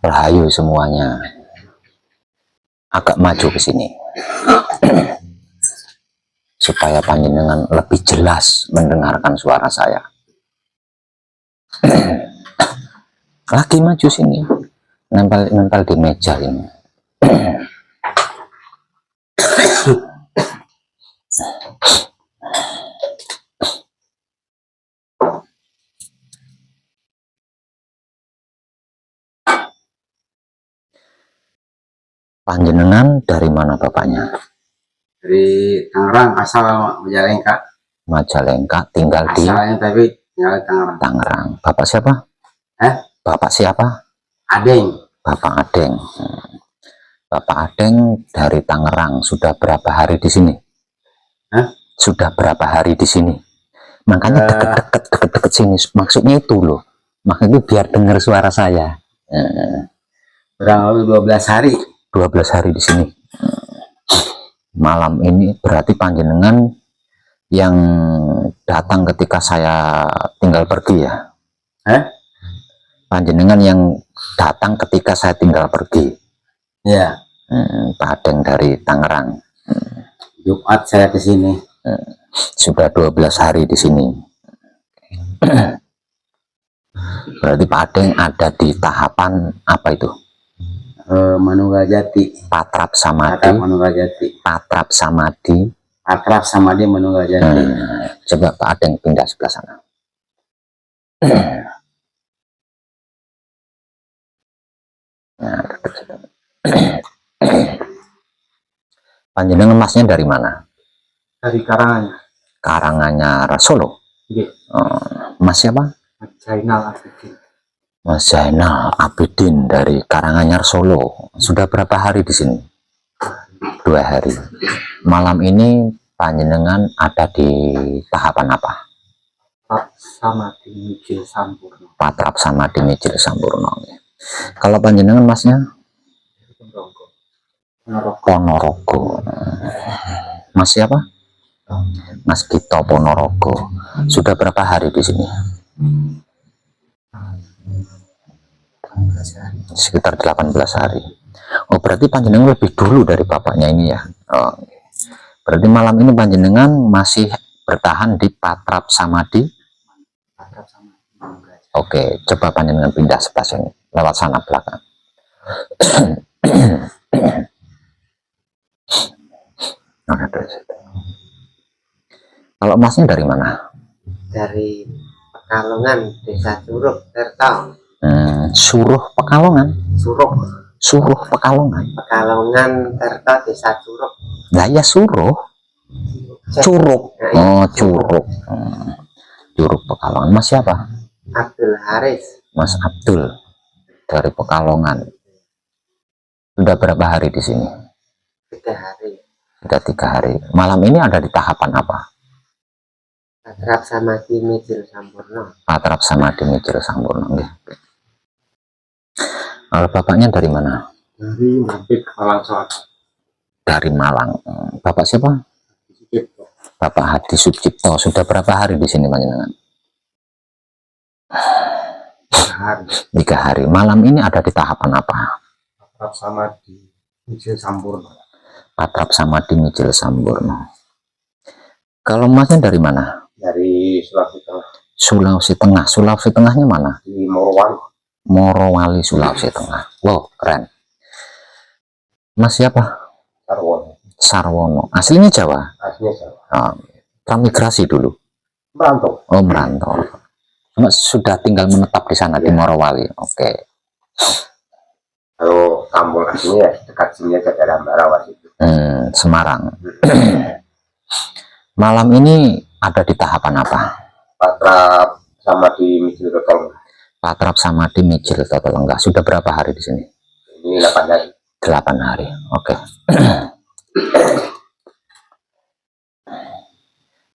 Rahayu semuanya. Agak maju ke sini supaya panjenengan lebih jelas mendengarkan suara saya. Lagi maju sini, nempel di meja ini. Panjenengan dari mana bapaknya? Dari Tangerang, asal Majalengka. Majalengka, tinggal di asalnya tapi tinggal Tangerang. Tangerang. Bapak siapa? Bapak siapa? Adeng. Bapak Adeng. Bapak Adeng dari Tangerang. Sudah berapa hari di sini? Sudah berapa hari di sini? Makanya deket-deket sini. Maksudnya itu loh. Makanya biar dengar suara saya. Kurang lebih 12 hari. 12 hari di sini. Malam ini berarti panjenengan yang datang ketika saya tinggal pergi ya? Panjenengan yang datang ketika saya tinggal pergi. Ya. Pak Adeng dari Tangerang. Jumat saya ke sini. Sudah 12 hari di sini. Berarti Pak Adeng ada di tahapan apa itu? Manunggajati. Patrap Samadhi. Patrap Samadhi. Patrap Samadhi Manunggajati. Coba Pak Adeng pindah sebelah sana. Panjenengan masnya dari mana? Dari Karanganyar. Karanganyar Solo. Mas siapa? Mas Zainal Abidin. Mas Zainal Abidin dari Karanganyar Solo. Sudah berapa hari di sini? 2 hari. Malam ini panjenengan ada di tahapan apa? Patrap Samadhi Mijil Sampurno. Patrap Samadhi Mijil Sampurno. Kalau panjenengan masnya? Ponorogo. Mas siapa? Mas Gito Ponorogo. Sudah berapa hari di sini? Sekitar 18 hari. Oh, berarti panjenengan lebih dulu dari bapaknya ini ya. Oh, berarti malam ini panjenengan masih bertahan di Patrap Samadhi. Oke, coba panjenengan pindah sebelah sini, lewat sana belakang. Kalau masnya dari mana? Dari Pekalongan, Desa Suruh, Tertau. Suruh Pekalongan. Suruh Pekalongan. Pekalongan, Tertau, Desa Suruh. Lah ya Suruh. Curug. Oh, Curug. Curug Pekalongan. Mas siapa? Abdul Haris. Mas Abdul dari Pekalongan. Sudah berapa hari di sini? 3 hari. Sudah 3 hari. Malam ini ada di tahapan apa? Patrap Samadhi Mijil Sampurno. Patrap Samadhi Mijil Sampurno. Kalau bapaknya dari mana? Dari Malang Selatan. Dari Malang. Bapak siapa? Bapak Hadi Sucipto. Sudah berapa hari di sini panjenengan? 3 hari. Malam ini ada di tahapan apa? Patrap Samadhi Mijil Sampurno. Patrap Samadhi Mijil Sampurno. Kalau masnya dari mana? Dari Sulawesi Tengah. Sulawesi Tengah. Sulawesi Tengahnya mana? Di Morowali. Morowali, Sulawesi Tengah. Wow, keren. Mas siapa? Sarwono. Sarwono. Aslinya Jawa? Aslinya Jawa. Transmigrasi dulu? Merantau. Oh, merantau. Cuma sudah tinggal menetap di sana, di Morowali. Oke. Kalau kampung aslinya dekat sini aja, daerah Barawas itu. Semarang. Malam ini ada di tahapan apa? Patrap Samadhi Mijil Totolenggah. Patrap Samadhi Mijil Totolenggah. Sudah berapa hari di sini? Ini 8 hari. 8 hari. Oke.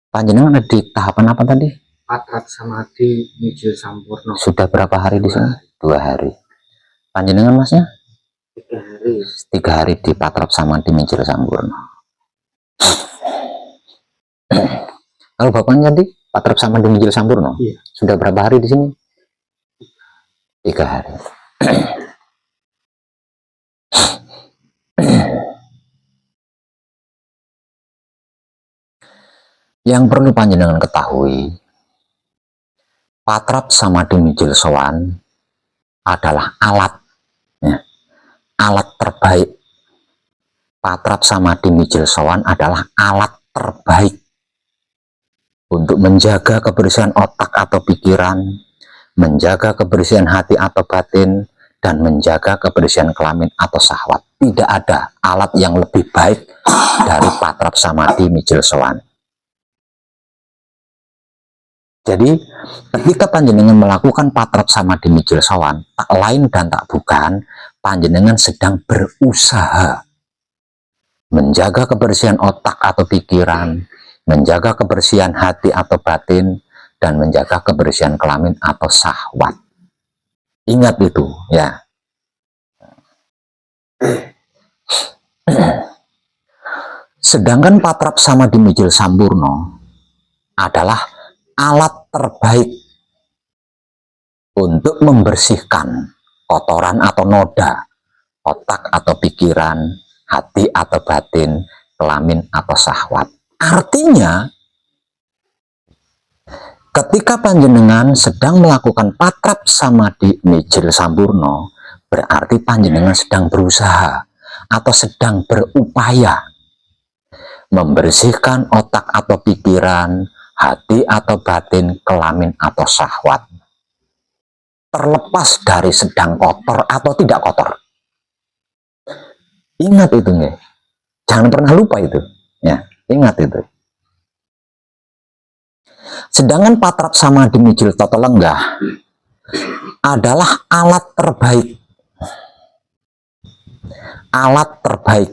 Panjenengan ada di tahapan apa tadi? Patrap Samadhi Mijil Sampurno. Sudah berapa hari di sini? 2 hari. Panjenengan masnya? 3 hari. 3 hari di Patrap Samadhi Mijil Sampurno. Kalau bapaknya tadi Patrap Samadhi Mijil Sampurno? Iya. Sudah berapa hari di sini? 3 hari. Yang perlu panjenengan ketahui, patrap samadhi mijil sowan adalah alat, ya, alat terbaik. Patrap samadhi mijil sowan adalah alat terbaik untuk menjaga kebersihan otak atau pikiran, menjaga kebersihan hati atau batin, dan menjaga kebersihan kelamin atau syahwat. Tidak ada alat yang lebih baik dari patrap samadhi mijil sowan. Jadi ketika panjenengan melakukan patrap samadhi mijil sowan, tak lain dan tak bukan panjenengan sedang berusaha menjaga kebersihan otak atau pikiran, menjaga kebersihan hati atau batin, dan menjaga kebersihan kelamin atau syahwat. Ingat itu, ya. Sedangkan patrap samadhi mijil sampurna adalah alat terbaik untuk membersihkan kotoran atau noda otak atau pikiran, hati atau batin, kelamin atau syahwat. Artinya, ketika panjenengan sedang melakukan patrap samadhi mijil sampurna, berarti panjenengan sedang berusaha atau sedang berupaya membersihkan otak atau pikiran, hati atau batin, kelamin atau syahwat. Terlepas dari sedang kotor atau tidak kotor. Ingat itu, nih. Jangan pernah lupa itu. Ya, ingat itu. Sedangkan patrap samadhi mijil tata lenggah adalah alat terbaik. Alat terbaik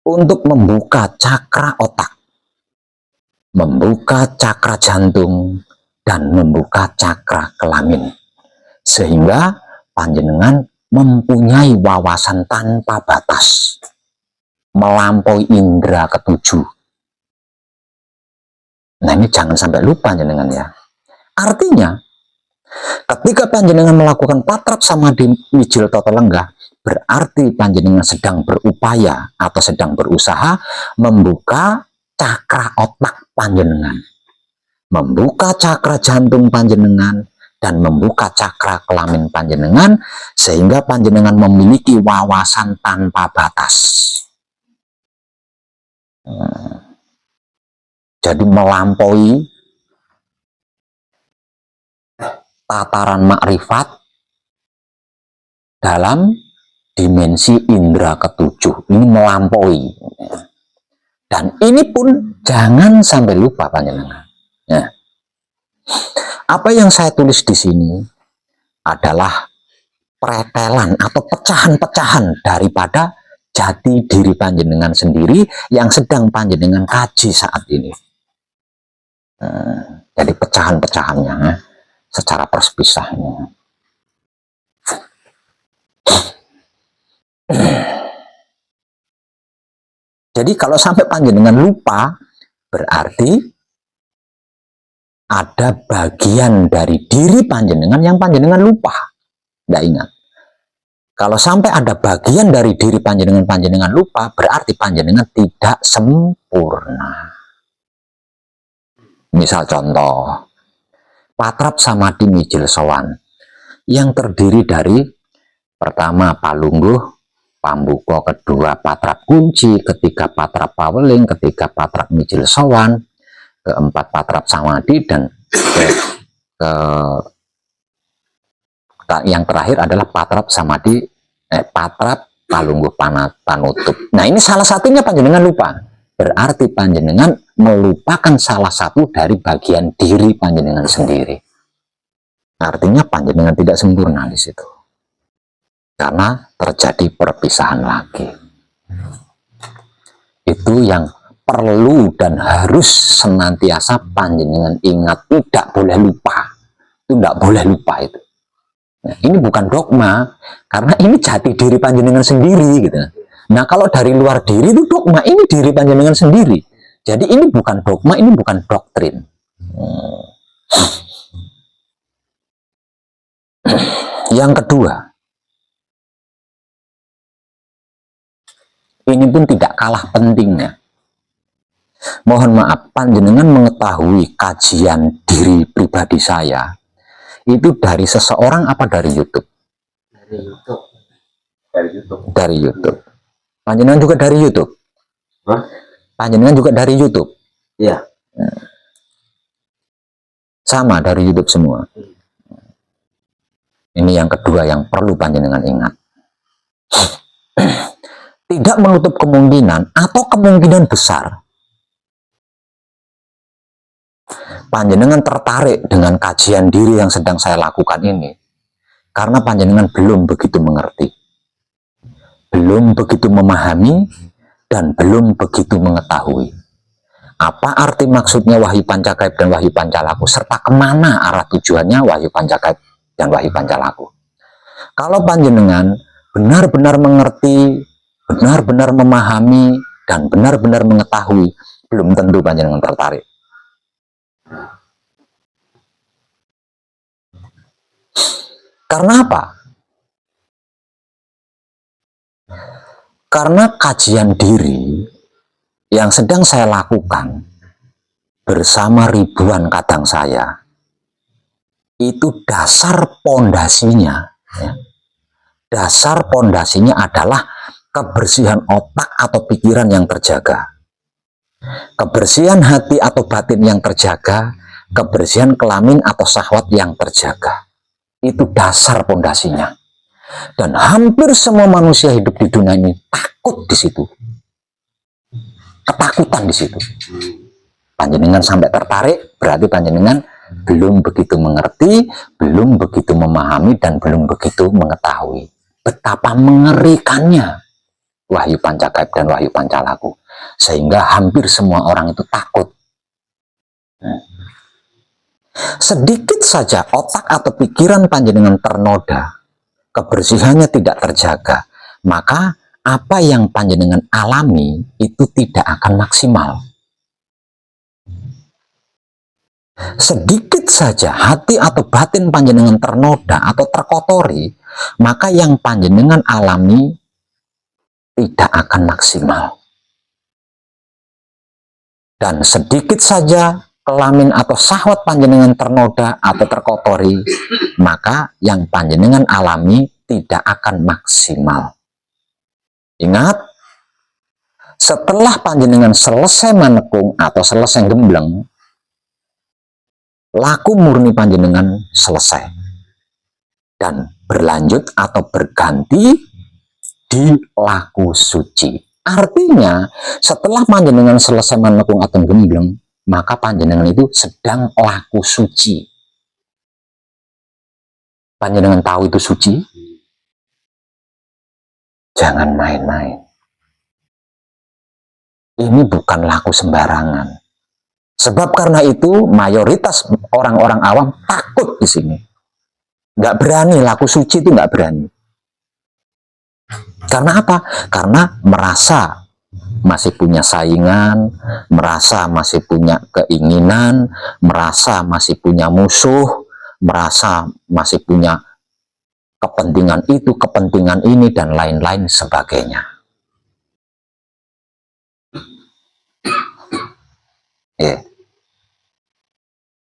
untuk membuka cakra otak, membuka cakra jantung, dan membuka cakra kelamin. Sehingga panjenengan mempunyai wawasan tanpa batas, melampaui indera ketujuh. Nah, ini jangan sampai lupa panjenengan, ya. Artinya, ketika panjenengan melakukan patrap samadhi mijil tata lenggah, berarti panjenengan sedang berupaya atau sedang berusaha membuka cakra otak panjenengan, membuka cakra jantung panjenengan, dan membuka cakra kelamin panjenengan, sehingga panjenengan memiliki wawasan tanpa batas. Jadi melampaui tataran makrifat dalam dimensi indera ketujuh. Ini melampaui. Dan ini pun jangan sampai lupa panjenengan. Ya. Apa yang saya tulis di sini adalah pretelan atau pecahan-pecahan daripada jati diri panjenengan sendiri yang sedang panjenengan kaji saat ini. Jadi pecahan-pecahannya secara perspisahnya. Jadi kalau sampai panjenengan lupa, berarti ada bagian dari diri panjenengan yang panjenengan lupa, tidak ingat. Kalau sampai ada bagian dari diri panjenengan lupa, berarti panjenengan tidak sempurna. Misal contoh, patrap samadhi mijil sowan yang terdiri dari pertama palungguh, pambuka, kedua patrap kunci, ketiga patrap paweling, ketiga patrap mijil sowan, keempat patrap samadhi, dan yang terakhir adalah patrap samadhi, patrap palungguh panutup. Nah, ini salah satunya panjenengan lupa. Berarti panjenengan melupakan salah satu dari bagian diri panjenengan sendiri. Artinya panjenengan tidak sempurna di situ. Karena terjadi perpisahan lagi. Itu yang perlu dan harus senantiasa panjenengan ingat, tidak boleh lupa. Itu tidak boleh lupa itu. Nah, ini bukan dogma, karena ini jati diri panjenengan sendiri gitu. Nah, kalau dari luar diri itu dogma, ini diri panjenengan sendiri. Jadi ini bukan dogma, ini bukan doktrin. Yang kedua, ini pun tidak kalah pentingnya. Mohon maaf, panjenengan mengetahui kajian diri pribadi saya itu dari seseorang apa dari YouTube? Dari YouTube. Dari YouTube. Dari YouTube. Panjenengan juga dari YouTube? Hah? Panjenengan juga dari YouTube? Iya. Sama, dari YouTube semua. Ini yang kedua yang perlu panjenengan ingat. Tidak menutup kemungkinan atau kemungkinan besar panjenengan tertarik dengan kajian diri yang sedang saya lakukan ini karena panjenengan belum begitu mengerti, belum begitu memahami, dan belum begitu mengetahui apa arti maksudnya wahyu pancagaib dan wahyu pancalaku, serta kemana arah tujuannya wahyu pancagaib dan wahyu pancalaku. Kalau panjenengan benar-benar mengerti, benar-benar memahami, dan benar-benar mengetahui, belum tentu panjenengan tertarik. Karena apa? Karena kajian diri yang sedang saya lakukan bersama ribuan kadang saya, itu dasar pondasinya, ya. Dasar pondasinya adalah kebersihan otak atau pikiran yang terjaga, kebersihan hati atau batin yang terjaga, kebersihan kelamin atau syahwat yang terjaga. Itu dasar pondasinya. Dan hampir semua manusia hidup di dunia ini takut di situ. Ketakutan di situ. Panjenengan sampai tertarik, berarti panjenengan belum begitu mengerti, belum begitu memahami, dan belum begitu mengetahui betapa mengerikannya wahyu pancagaib dan wahyu pancalaku, sehingga hampir semua orang itu takut. Sedikit saja otak atau pikiran panjenengan ternoda, kebersihannya tidak terjaga, maka apa yang panjenengan alami itu tidak akan maksimal. Sedikit saja hati atau batin panjenengan ternoda atau terkotori, maka yang panjenengan alami tidak akan maksimal. Dan sedikit saja kelamin atau syahwat panjenengan ternoda atau terkotori, maka yang panjenengan alami tidak akan maksimal. Ingat, setelah panjenengan selesai menekung atau selesai gembleng, laku murni panjenengan selesai dan berlanjut atau berganti di laku suci. Artinya, setelah panjenengan selesai menekung atau gembleng, maka panjenengan itu sedang laku suci. Panjenengan tahu itu suci? Jangan main-main. Ini bukan laku sembarangan. Sebab karena itu mayoritas orang-orang awam takut di sini. Nggak berani, laku suci itu nggak berani. Karena apa? Karena merasa masih punya saingan, merasa masih punya keinginan, merasa masih punya musuh, merasa masih punya kepentingan itu, kepentingan ini, dan lain-lain sebagainya.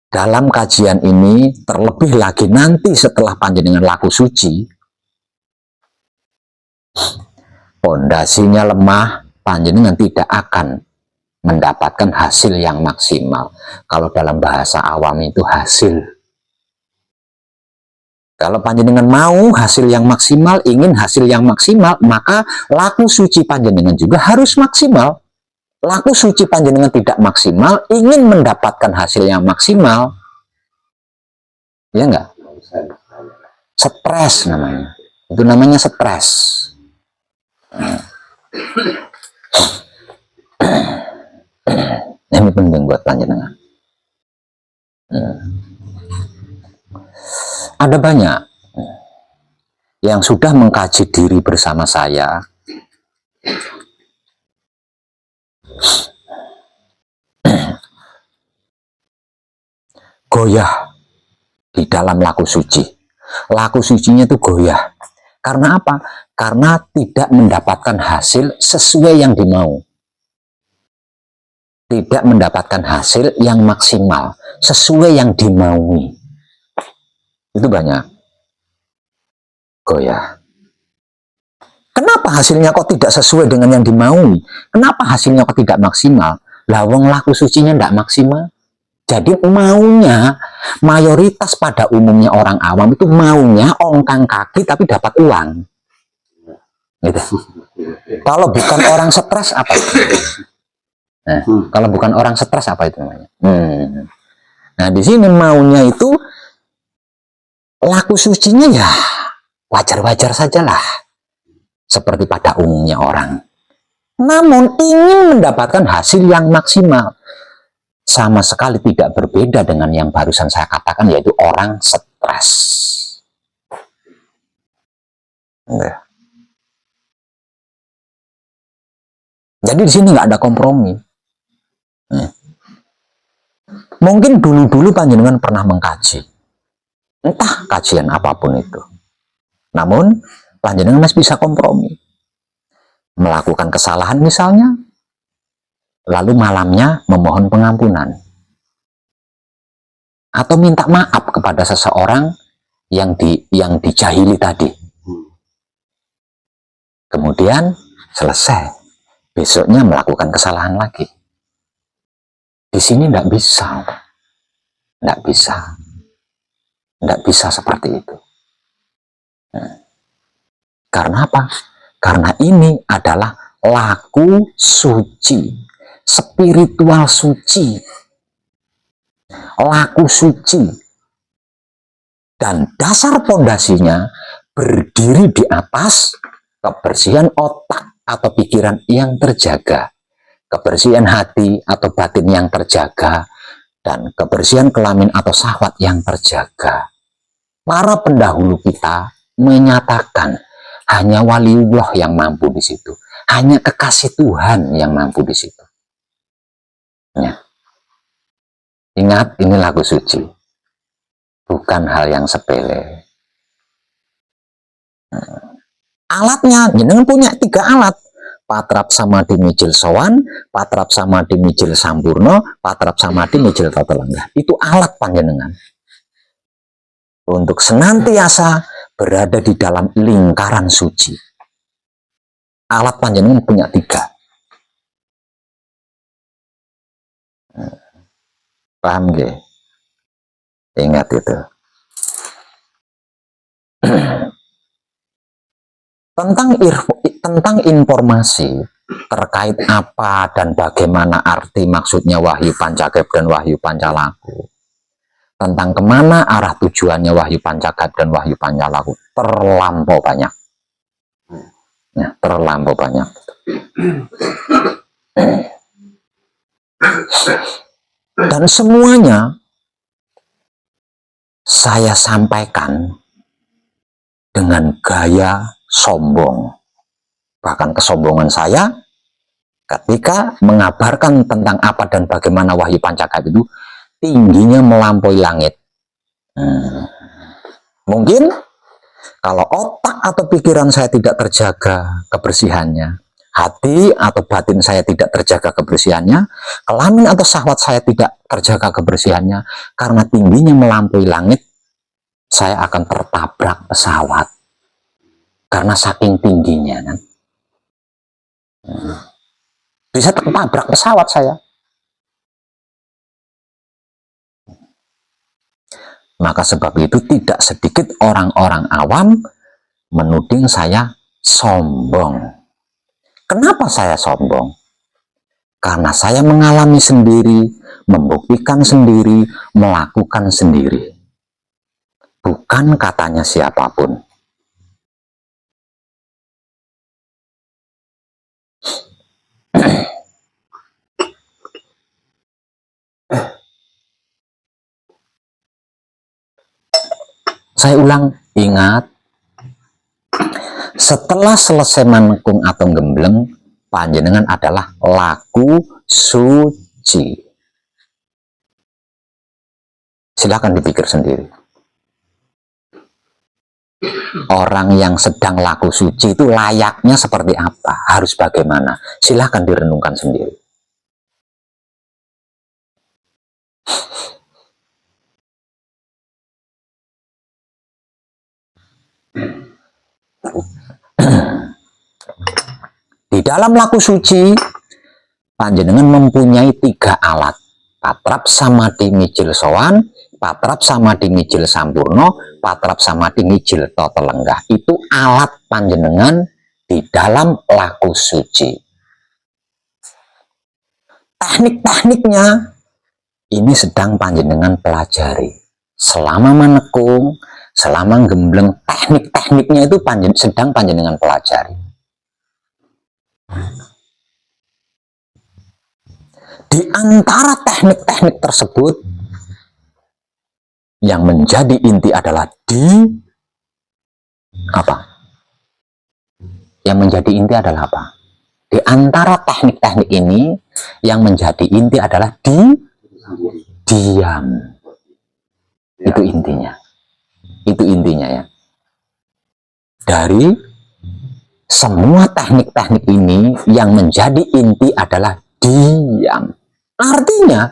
Dalam kajian ini, terlebih lagi nanti setelah panjenengan laku suci, pondasinya lemah, panjenengan tidak akan mendapatkan hasil yang maksimal. Kalau dalam bahasa awam itu hasil. Kalau panjenengan mau hasil yang maksimal, ingin hasil yang maksimal, maka laku suci panjenengan juga harus maksimal. Laku suci panjenengan tidak maksimal, ingin mendapatkan hasil yang maksimal, ya enggak? Stres namanya. Itu namanya stres. Ini penting buat panjenengan. Ada banyak yang sudah mengkaji diri bersama saya. Goyah di dalam laku suci. Laku sucinya itu goyah. Karena apa? Karena tidak mendapatkan hasil sesuai yang dimau. tidak mendapatkan hasil yang maksimal sesuai yang dimaui. Itu banyak. Goyah. Kenapa hasilnya kok tidak sesuai dengan yang dimaui? Kenapa hasilnya kok tidak maksimal? Lah wong laku sucinya tidak maksimal. Jadi maunya, mayoritas pada umumnya orang awam itu maunya ongkang kaki tapi dapat uang. Gitu. Kalau bukan orang stres apa itu? Nah, kalau bukan orang stres apa itu namanya? Nah, di sini maunya itu laku sucinya ya wajar-wajar sajalah. Seperti pada umumnya orang. Namun ingin mendapatkan hasil yang maksimal. Sama sekali tidak berbeda dengan yang barusan saya katakan, yaitu orang stres. Jadi di sini nggak ada kompromi. Mungkin dulu-dulu panjenengan pernah mengkaji, entah kajian apapun itu. Namun panjenengan masih bisa kompromi. Melakukan kesalahan misalnya, lalu malamnya memohon pengampunan. Atau minta maaf kepada seseorang yang dijahili tadi. Kemudian selesai. Besoknya melakukan kesalahan lagi. Di sini tidak bisa. Tidak bisa. Tidak bisa seperti itu. Karena apa? Karena ini adalah laku suci. Spiritual suci, laku suci, dan dasar pondasinya berdiri di atas kebersihan otak atau pikiran yang terjaga, kebersihan hati atau batin yang terjaga, dan kebersihan kelamin atau syahwat yang terjaga. Para pendahulu kita menyatakan hanya waliullah yang mampu di situ, hanya kekasih Tuhan yang mampu di situ. Ya. Ingat, ini lagu suci, bukan hal yang sepele. Alatnya, jenengan punya 3 alat: patrap samadhi mijil sowan, patrap samadhi mijil sampurno, patrap samadhi mijil tata lenggah. Itu alat panjenengan untuk senantiasa berada di dalam lingkaran suci. Alat panjenengan punya 3. Paham gak? Ingat itu. tentang informasi terkait apa dan bagaimana arti maksudnya wahyu pancagaib dan wahyu pancalaku, tentang kemana arah tujuannya wahyu pancagaib dan wahyu pancalaku, terlampau banyak. Ya, terlampau banyak. Dan semuanya saya sampaikan dengan gaya sombong. Bahkan kesombongan saya ketika mengabarkan tentang apa dan bagaimana wahyu pancagaib itu tingginya melampaui langit. Mungkin kalau otak atau pikiran saya tidak terjaga kebersihannya, hati atau batin saya tidak terjaga kebersihannya, kelamin atau syahwat saya tidak terjaga kebersihannya, karena tingginya melampaui langit, saya akan tertabrak pesawat. Karena saking tingginya kan. Bisa tertabrak pesawat saya. Maka sebab itu tidak sedikit orang-orang awam menuding saya sombong. Kenapa saya sombong? Karena saya mengalami sendiri, membuktikan sendiri, melakukan sendiri. Bukan katanya siapapun. Saya ulang, ingat, setelah selesai manekung atau gembleng, panjenengan adalah laku suci. Silahkan dipikir sendiri. Orang yang sedang laku suci itu layaknya seperti apa? Harus bagaimana? Silahkan direnungkan sendiri. Di dalam laku suci, panjenengan mempunyai 3 alat. Patrap samadhi mijil sowan, patrap samadhi mijil sampurno, patrap samadhi mijil tata lenggah. Itu alat panjenengan di dalam laku suci. Teknik-tekniknya ini sedang panjenengan pelajari. Selama menekung, selama gembleng, teknik-tekniknya itu sedang panjenengan pelajari. Di antara teknik-teknik tersebut, yang menjadi inti adalah Yang menjadi inti adalah apa? Di antara teknik-teknik ini, yang menjadi inti adalah diam. Itu intinya. Itu intinya ya. Dari semua teknik-teknik ini, yang menjadi inti adalah diam. Artinya,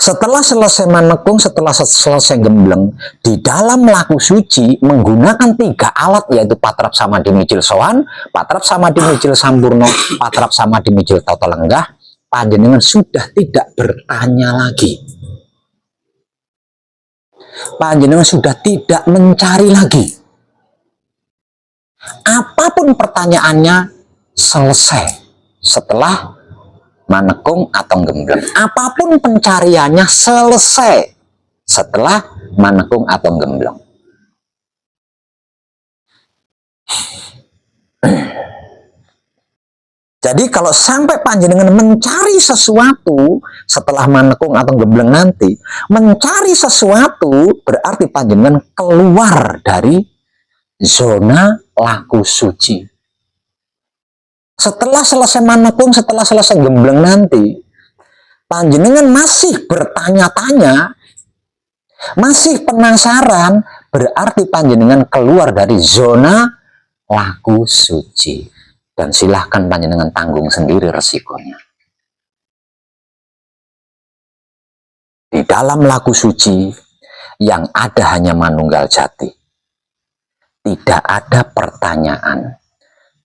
setelah selesai menekung, setelah selesai gembleng, di dalam laku suci menggunakan 3 alat, yaitu patrap samadhi mijil sowan, patrap samadhi mijil sampurno, patrap samadhi mijil tata lenggah, panjenengan sudah tidak bertanya lagi. Panjenengan sudah tidak mencari lagi. Apapun pertanyaannya selesai setelah manekung atau gembleng. Apapun pencariannya selesai setelah manekung atau gembleng. Jadi kalau sampai panjenengan mencari sesuatu setelah manekung atau gembleng nanti, mencari sesuatu berarti panjenengan keluar dari zona laku suci. Setelah selesai manekung, setelah selesai gembleng nanti, panjenengan masih bertanya-tanya, masih penasaran, berarti panjenengan keluar dari zona laku suci. Dan silahkan panjenengan tanggung sendiri resikonya. Di dalam laku suci, yang ada hanya manunggal jati. Tidak ada pertanyaan.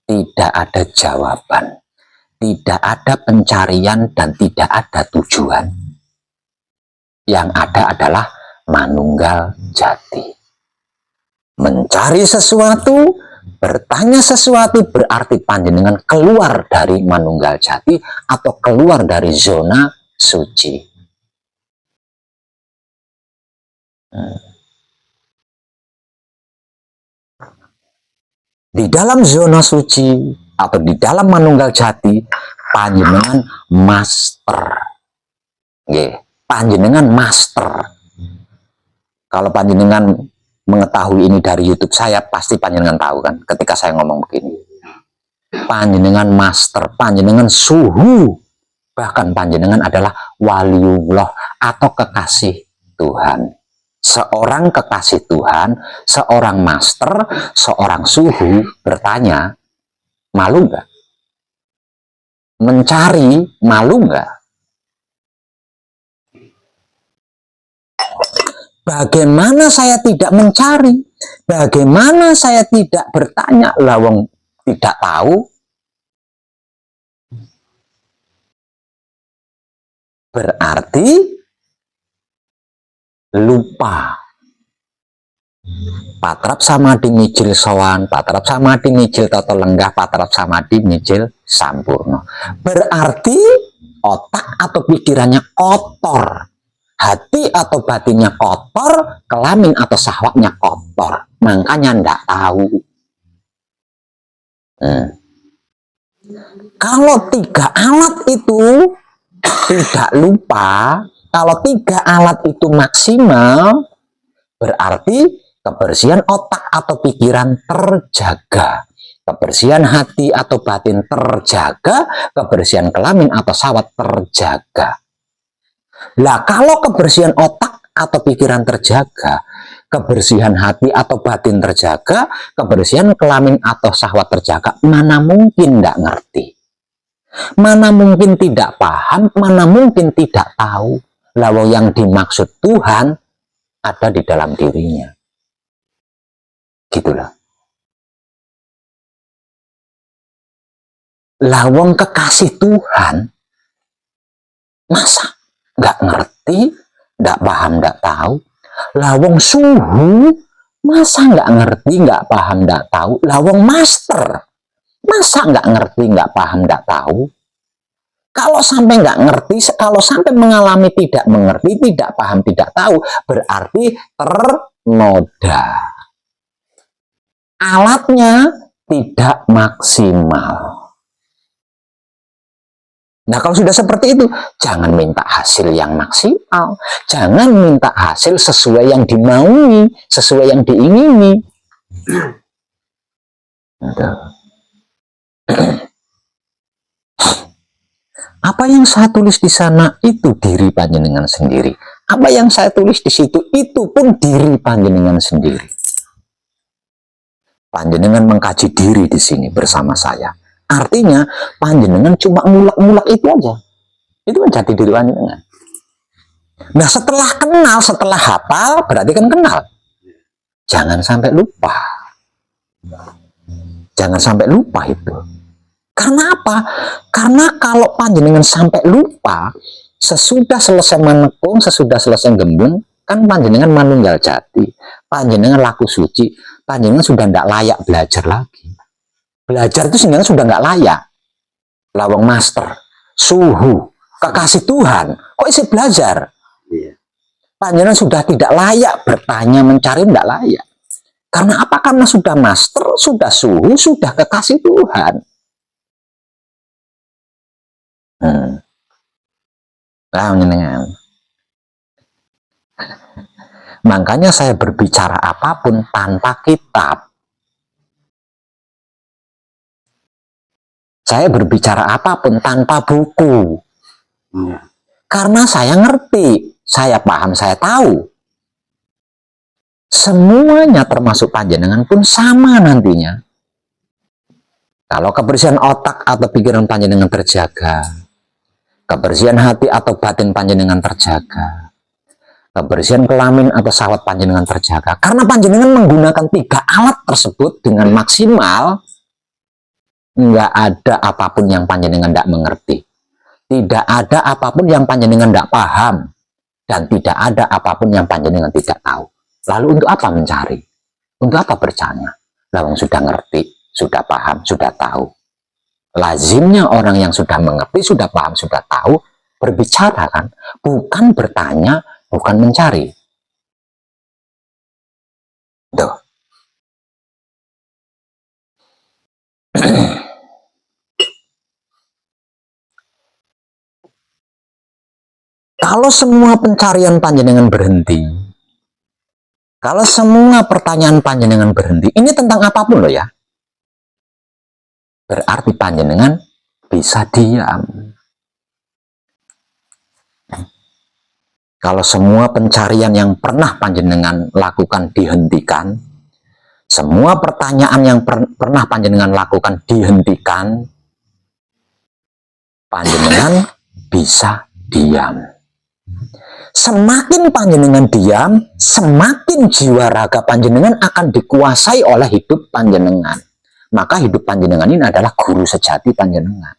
Tidak ada jawaban, tidak ada pencarian, dan tidak ada tujuan. Yang ada adalah manunggal jati. Mencari sesuatu, bertanya sesuatu, berarti panjenengan keluar dari manunggal jati atau keluar dari zona suci. Di dalam zona suci atau di dalam manunggal jati, panjenengan master. Panjenengan master. Kalau panjenengan mengetahui ini dari YouTube saya, pasti panjenengan tahu kan ketika saya ngomong begini. Panjenengan master, panjenengan suhu. Bahkan panjenengan adalah waliullah atau kekasih Tuhan. Seorang kekasih Tuhan, seorang master, seorang suhu bertanya, malu nggak? Mencari, malu nggak? Bagaimana saya tidak mencari? Bagaimana saya tidak bertanya? Lawang tidak tahu. Berarti lupa. Patrap samadhi mijil sowan, patrap samadhi mijil tata lenggah, patrap samadhi mijil sampurno. Berarti otak atau pikirannya kotor, hati atau batinnya kotor, kelamin atau syahwatnya kotor. Makanya ndak tahu. Kalau 3 alat itu tidak lupa, kalau 3 alat itu maksimal, berarti kebersihan otak atau pikiran terjaga, kebersihan hati atau batin terjaga, kebersihan kelamin atau syahwat terjaga. Lah kalau kebersihan otak atau pikiran terjaga, kebersihan hati atau batin terjaga, kebersihan kelamin atau syahwat terjaga, mana mungkin tidak ngerti, mana mungkin tidak paham, mana mungkin tidak tahu. Lalu yang dimaksud Tuhan ada di dalam dirinya. gitu loh. Lawang kekasih Tuhan, masa nggak ngerti, nggak paham, nggak tahu. Lawang suhu, masa nggak ngerti, nggak paham, nggak tahu. Lawang master, masa nggak ngerti, nggak paham, nggak tahu. Kalau sampai nggak ngerti, kalau sampai mengalami tidak mengerti, tidak paham, tidak tahu, berarti ternoda. Alatnya tidak maksimal. Nah, kalau sudah seperti itu, jangan minta hasil yang maksimal. Jangan minta hasil sesuai yang dimaui, sesuai yang diingini. Apa yang saya tulis di sana itu diri panjenengan sendiri. Apa yang saya tulis di situ itu pun diri panjenengan sendiri. Panjenengan mengkaji diri di sini bersama saya. Artinya panjenengan cuma mulak-mulak itu aja. Itu kan jati diri panjenengan. Nah, setelah kenal, setelah hafal, berarti kan kenal. Jangan sampai lupa. Jangan sampai lupa itu. Karena apa? Karena kalau panjenengan sampai lupa, sesudah selesai menekung, sesudah selesai gembung, kan panjenengan manunggal jati, panjenengan laku suci, panjenengan sudah tidak layak belajar lagi. Belajar itu sebenarnya sudah nggak layak. Lawang master, suhu, kekasih Tuhan, kok isi belajar? Panjenengan sudah tidak layak bertanya, mencari, tidak layak. Karena apa? Karena sudah master, sudah suhu, sudah kekasih Tuhan. Makanya saya berbicara apapun tanpa kitab. Saya berbicara apapun tanpa buku. Karena saya ngerti, saya paham, saya tahu. Semuanya termasuk panjenengan pun sama nantinya. Kalau kebersihan otak atau pikiran panjenengan terjaga, kebersihan hati atau batin panjenengan terjaga, kebersihan kelamin atau syahwat panjenengan terjaga. Karena panjenengan menggunakan 3 alat tersebut dengan maksimal, nggak ada apapun yang panjenengan tidak mengerti. Tidak ada apapun yang panjenengan tidak paham. Dan tidak ada apapun yang panjenengan tidak tahu. Lalu untuk apa mencari? Untuk apa bertanya? Lawang sudah ngerti, sudah paham, sudah tahu. Lazimnya orang yang sudah mengerti, sudah paham, sudah tahu, berbicara kan? Bukan bertanya, bukan mencari. Tuh. Kalau semua pencarian panjenengan berhenti, kalau semua pertanyaan panjenengan berhenti, ini tentang apapun loh ya, berarti panjenengan bisa diam. Kalau semua pencarian yang pernah panjenengan lakukan dihentikan, semua pertanyaan yang pernah panjenengan lakukan dihentikan, panjenengan bisa diam. Semakin panjenengan diam, semakin jiwa raga panjenengan akan dikuasai oleh hidup panjenengan. Maka hidup panjenengan ini adalah guru sejati panjenengan.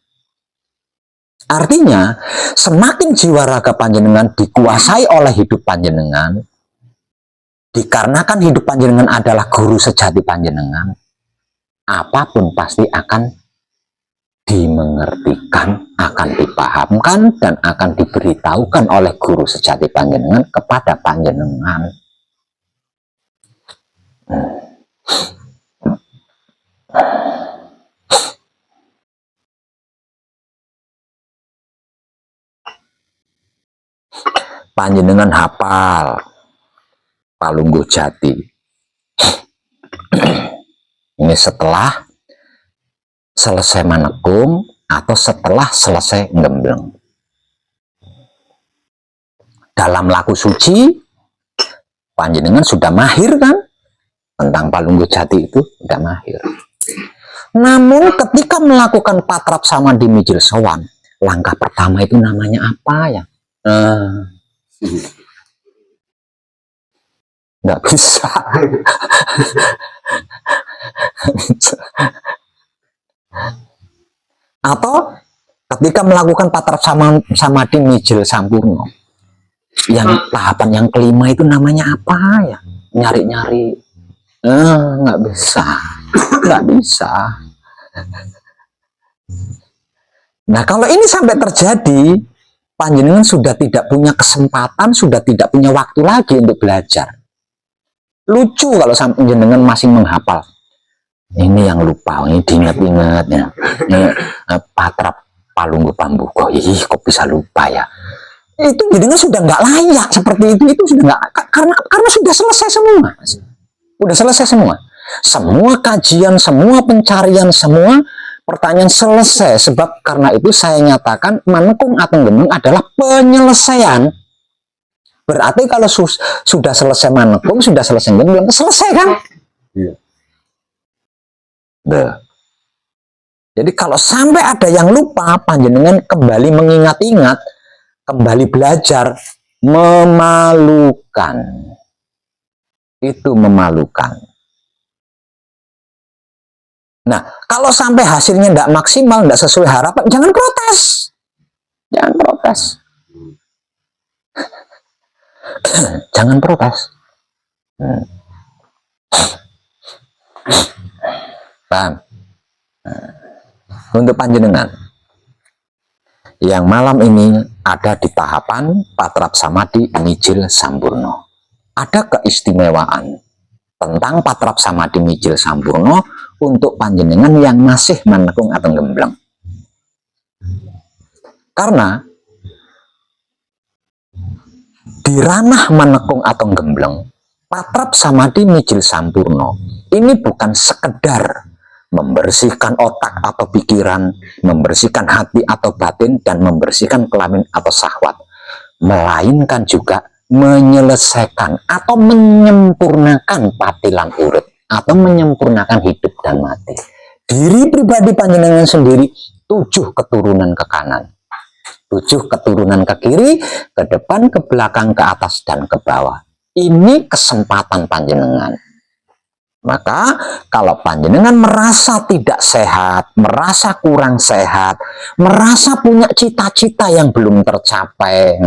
Artinya, semakin jiwa raga panjenengan dikuasai oleh hidup panjenengan, dikarenakan hidup panjenengan adalah guru sejati panjenengan, apapun pasti akan dimengertikan, akan dipahamkan, dan akan diberitahukan oleh guru sejati panjenengan kepada panjenengan. Panjenengan hafal Palungguh Jati. Ini setelah selesai menekung atau setelah selesai gembleng. Dalam laku suci, panjenengan sudah mahir kan? Tentang Palungguh Jati itu sudah mahir. Namun ketika melakukan patrap sama di Mijil Sowan, langkah pertama itu namanya apa ya? Nggak bisa. Atau ketika melakukan patrap samadhi mijil sampurno, yang tahapan yang kelima itu namanya apa ya? Nyari-nyari, nggak bisa, nggak bisa. Nah, kalau ini sampai terjadi, panjenengan sudah tidak punya kesempatan, sudah tidak punya waktu lagi untuk belajar. Lucu kalau panjenengan masih menghafal. Ini yang lupa, ini diingat-ingat ya. Ini patrap palunggu pambuko. Ih, kok bisa lupa ya? Itu jenengan sudah nggak layak seperti itu sudah nggak, karena sudah selesai semua. Sudah selesai semua. Semua kajian, semua pencarian, semua pertanyaan selesai. Sebab karena itu saya nyatakan manekung atau gemeng adalah penyelesaian. Berarti kalau sudah selesai manekung, sudah selesai gemeng, selesai kan? Iya. Jadi kalau sampai ada yang lupa, panjenengan kembali mengingat-ingat, kembali belajar, memalukan. Itu memalukan. Nah, kalau sampai hasilnya tidak maksimal, tidak sesuai harapan, jangan protes. Jangan protes. Jangan protes. Paham? Untuk panjenengan yang malam ini ada di tahapan patrap samadhi mijil sampurno, ada keistimewaan tentang patrap samadhi mijil sampurno untuk panjenengan yang masih manekung atau gembleng. Karena di ranah manekung atau gembleng, patrap samadhi mijil sampurno ini bukan sekedar membersihkan otak atau pikiran, membersihkan hati atau batin, dan membersihkan kelamin atau syahwat, melainkan juga menyelesaikan atau menyempurnakan patilan urip atau menyempurnakan hidup dan mati. Diri pribadi panjenengan sendiri, 7 keturunan ke kanan, 7 keturunan ke kiri, ke depan, ke belakang, ke atas, dan ke bawah. Ini kesempatan panjenengan. Maka kalau panjenengan merasa tidak sehat, merasa kurang sehat, merasa punya cita-cita yang belum tercapai,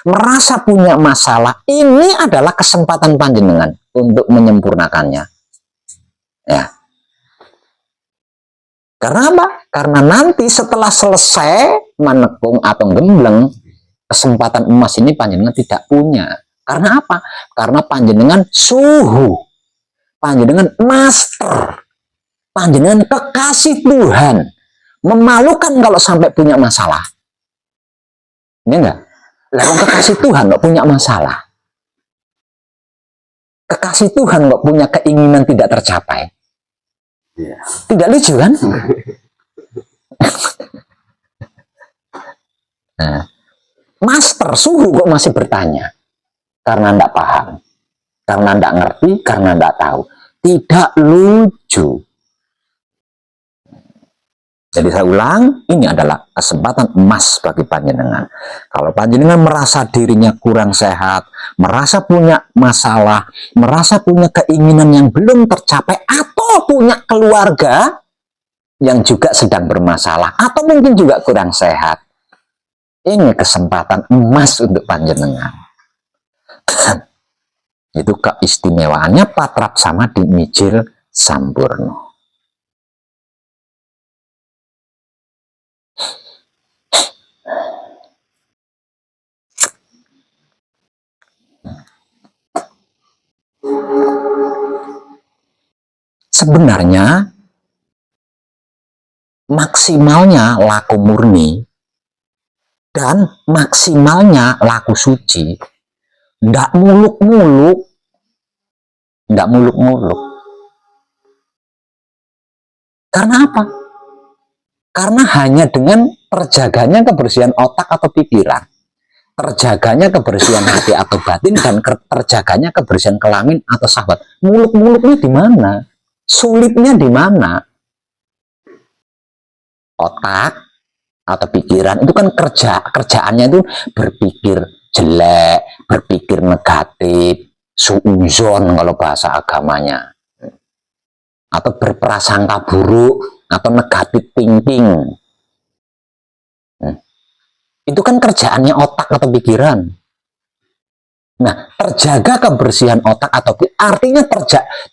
merasa punya masalah, ini adalah kesempatan panjenengan untuk menyempurnakannya. Ya. Karena apa? Karena nanti setelah selesai manekung atau gembleng, kesempatan emas ini panjenengan tidak punya. Karena apa? Karena panjenengan suhu, panjenengan master, panjenengan kekasih Tuhan. Memalukan kalau sampai punya masalah. Ini enggak? Lalu kekasih Tuhan kok punya masalah. Kekasih Tuhan kok punya keinginan tidak tercapai. Tidak lucu kan? Nah, master suhu kok masih bertanya. Karena enggak paham. Karena tidak ngerti, karena tidak tahu. Tidak lucu. Jadi saya ulang, ini adalah kesempatan emas bagi panjenengan. Kalau panjenengan merasa dirinya kurang sehat, merasa punya masalah, merasa punya keinginan yang belum tercapai, atau punya keluarga yang juga sedang bermasalah, atau mungkin juga kurang sehat, ini kesempatan emas untuk panjenengan. Itu keistimewaannya patrap samadhi mijil sampurno. Sebenarnya maksimalnya laku murni dan maksimalnya laku suci ndak muluk-muluk, ndak muluk-muluk. Karena apa? Karena hanya dengan terjaganya kebersihan otak atau pikiran, terjaganya kebersihan hati atau batin, dan terjaganya kebersihan kelamin atau syahwat. Muluk-muluknya di mana? Sulitnya di mana? Otak atau pikiran itu kan kerjaannya itu berpikir jelek, berpikir negatif, suuzon kalau bahasa agamanya. atau berprasangka buruk atau negatif thinking. Itu kan kerjaannya otak atau pikiran. Nah, terjaga kebersihan otak atau artinya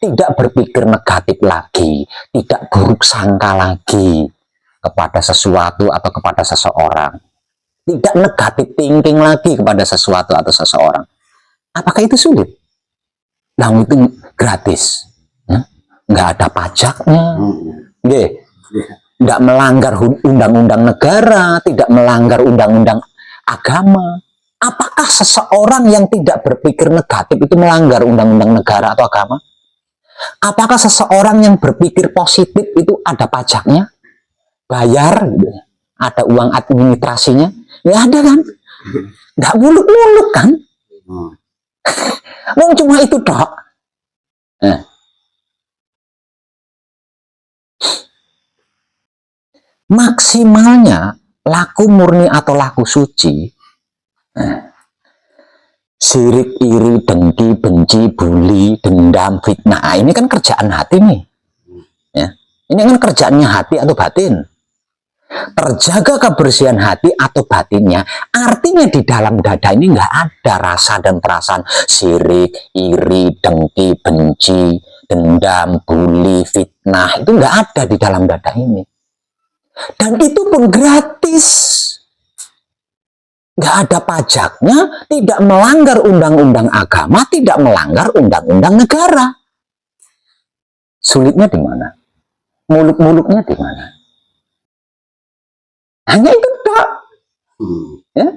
tidak berpikir negatif lagi, tidak buruk sangka lagi kepada sesuatu atau kepada seseorang, tidak negatif thinking lagi kepada sesuatu atau seseorang. Apakah itu sulit? Nah, itu gratis, nggak ada pajaknya, nggak melanggar undang-undang negara, tidak melanggar undang-undang agama. Apakah seseorang yang tidak berpikir negatif itu melanggar undang-undang negara atau agama? Apakah seseorang yang berpikir positif itu ada pajaknya? Bayar? Ada uang administrasinya? Ya ada kan? Nggak muluk-muluk kan? Wong cuma itu dok. Maksimalnya laku murni atau laku suci, sirik, iri, dengki, benci, bully, dendam, fitnah. Nah, ini kan kerjaan hati nih. Ya. Ini kan kerjaannya hati atau batin. Terjaga kebersihan hati atau batinnya, artinya di dalam dada ini nggak ada rasa dan perasaan sirik, iri, dengki, benci, dendam, bully, fitnah. Itu nggak ada di dalam dada ini. Dan itu pun gratis. Nggak ada pajaknya, tidak melanggar undang-undang agama, tidak melanggar undang-undang negara. Sulitnya di mana? Muluk-muluknya di mana? Hanya itu tak. Ya?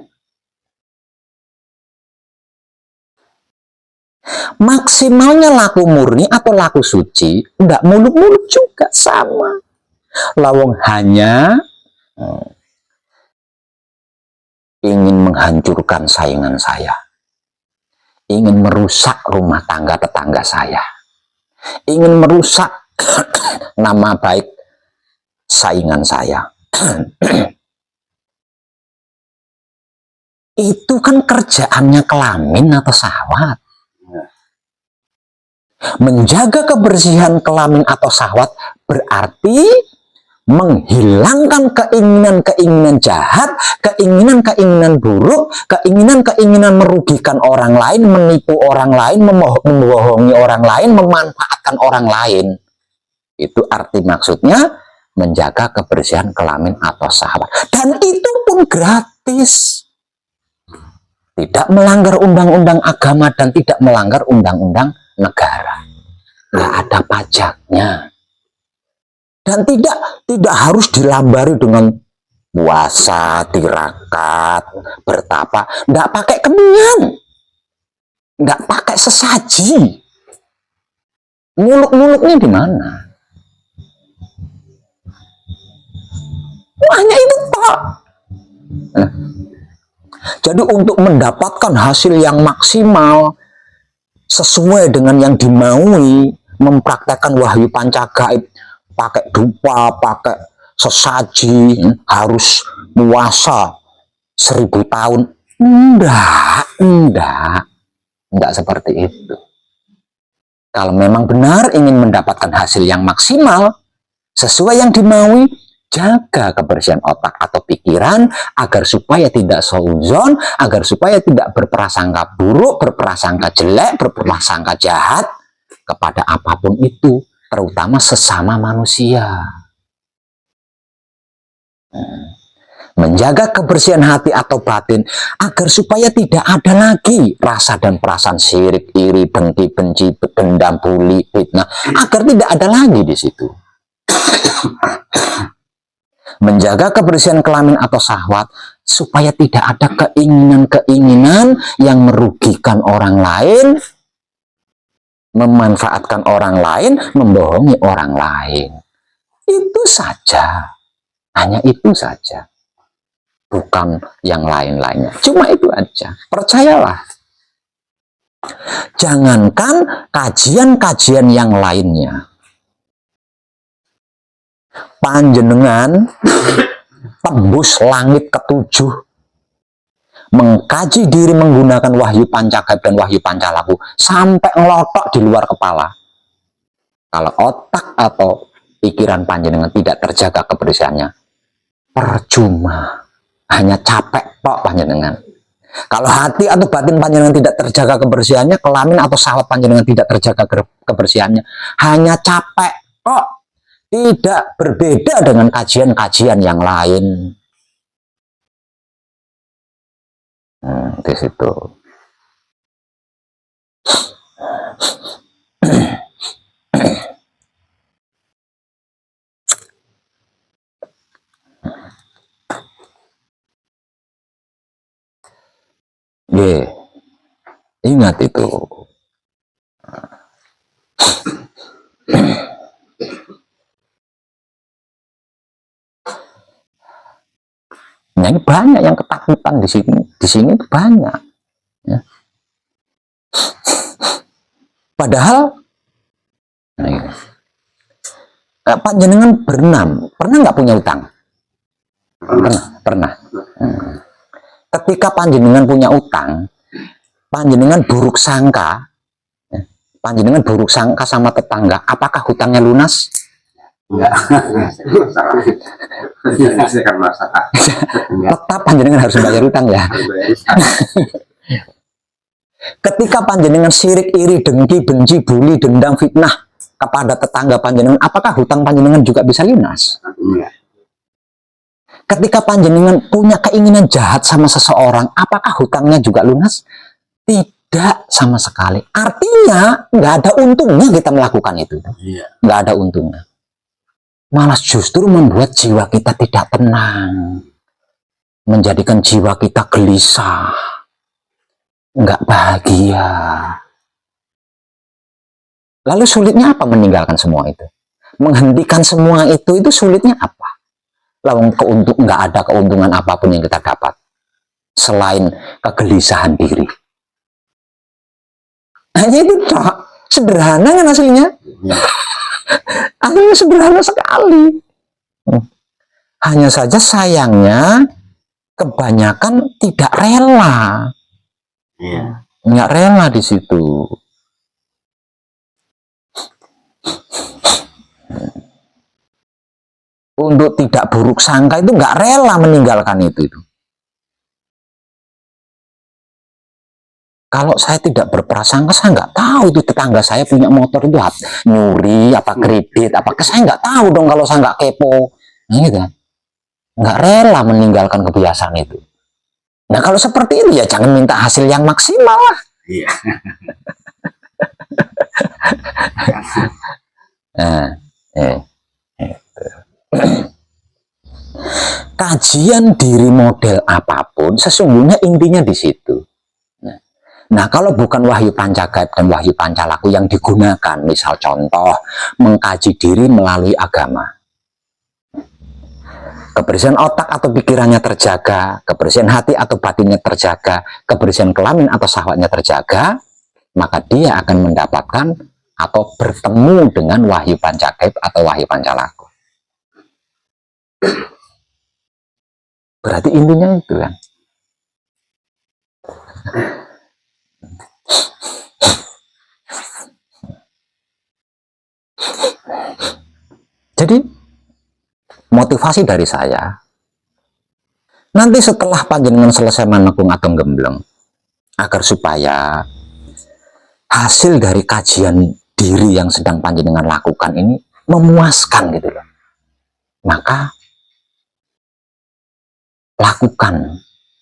Maksimalnya laku murni atau laku suci, nggak muluk-muluk juga, sama. Lawang hanya ingin menghancurkan saingan saya, ingin merusak rumah tangga tetangga saya, ingin merusak nama baik saingan saya. Itu kan kerjaannya kelamin atau syahwat. Menjaga kebersihan kelamin atau syahwat berarti menghilangkan keinginan-keinginan jahat, keinginan-keinginan buruk, keinginan-keinginan merugikan orang lain, menipu orang lain, membohongi orang lain, memanfaatkan orang lain. Itu arti maksudnya menjaga kebersihan kelamin atau syahwat. Dan itu pun gratis. Tidak melanggar undang-undang agama dan tidak melanggar undang-undang negara. Nggak ada pajaknya. Dan tidak harus dilambari dengan puasa, tirakat, bertapa. Nggak pakai kemian. Nggak pakai sesaji. Muluk-muluknya di mana? Hanya itu Pak. Jadi untuk mendapatkan hasil yang maksimal sesuai dengan yang dimaui, mempraktekkan wahyu pancagaib, pakai dupa, pakai sesaji, harus puasa 1000 tahun. Enggak seperti itu. Kalau memang benar ingin mendapatkan hasil yang maksimal sesuai yang dimaui, jaga kebersihan otak atau pikiran agar supaya tidak suudzon, agar supaya tidak berprasangka buruk, berprasangka jelek, berprasangka jahat kepada apapun itu, terutama sesama manusia. Menjaga kebersihan hati atau batin agar supaya tidak ada lagi rasa dan perasaan sirik, iri, dengki, benci, dendam, bully, fitnah, agar tidak ada lagi di situ. Menjaga kebersihan kelamin atau syahwat supaya tidak ada keinginan-keinginan yang merugikan orang lain, memanfaatkan orang lain, membohongi orang lain. Itu saja. Hanya itu saja. Bukan yang lain-lainnya. Cuma itu aja. Percayalah. Jangankan kajian-kajian yang lainnya. Panjenengan tembus langit ketujuh, mengkaji diri menggunakan wahyu pancagaib dan wahyu pancalaku sampai ngelotok di luar kepala. Kalau otak atau pikiran panjenengan tidak terjaga kebersihannya, percuma, hanya capek kok panjenengan. Kalau hati atau batin panjenengan tidak terjaga kebersihannya, kelamin atau syahwat panjenengan tidak terjaga kebersihannya, hanya capek kok. Tidak berbeda dengan kajian-kajian yang lain. Di situ. Ingat itu. Nah, ini banyak yang ketakutan di sini. Di sini banyak. Ya. Padahal, panjenengan berenam, pernah nggak punya utang? Pernah. Ketika panjenengan punya utang, panjenengan buruk sangka, sama tetangga, apakah hutangnya lunas? Enggak. Tetap panjenengan harus bayar utang ya. Ketika panjenengan sirik, iri, dengki, benci, bully, dendam, fitnah kepada tetangga panjenengan, apakah hutang panjenengan juga bisa lunas? Ketika panjenengan punya keinginan jahat sama seseorang, apakah hutangnya juga lunas? Tidak sama sekali. Artinya nggak ada untungnya kita melakukan itu. Nggak ada untungnya. Malah justru membuat jiwa kita tidak tenang, menjadikan jiwa kita gelisah, nggak bahagia. Lalu sulitnya apa meninggalkan semua itu? Menghentikan semua itu sulitnya apa? Lalu nggak ada keuntungan apapun yang kita dapat selain kegelisahan diri. Hanya itu sederhana kan hasilnya? Akhirnya sederhana sekali. Hanya saja sayangnya kebanyakan tidak rela. Nggak rela di situ. Untuk tidak buruk sangka itu nggak rela meninggalkan itu. Kalau saya tidak berprasangka, saya nggak tahu itu tetangga saya punya motor itu nyuri, apa kredit, apakah saya nggak tahu dong kalau saya nggak kepo. Nah, gitu. Nggak rela meninggalkan kebiasaan itu. Nah kalau seperti itu ya jangan minta hasil yang maksimal lah. Iya. Kajian diri model apapun sesungguhnya intinya di situ. Nah, kalau bukan wahyu pancagaib dan wahyu pancalaku yang digunakan, misal contoh, mengkaji diri melalui agama. Kebersihan otak atau pikirannya terjaga, kebersihan hati atau batinnya terjaga, kebersihan kelamin atau syahwatnya terjaga, maka dia akan mendapatkan atau bertemu dengan wahyu pancagaib atau wahyu pancalaku. Berarti intinya itu kan. Jadi motivasi dari saya, nanti setelah panjenengan selesai menekung atau gembleng, agar supaya hasil dari kajian diri yang sedang panjenengan lakukan ini memuaskan gitu loh, maka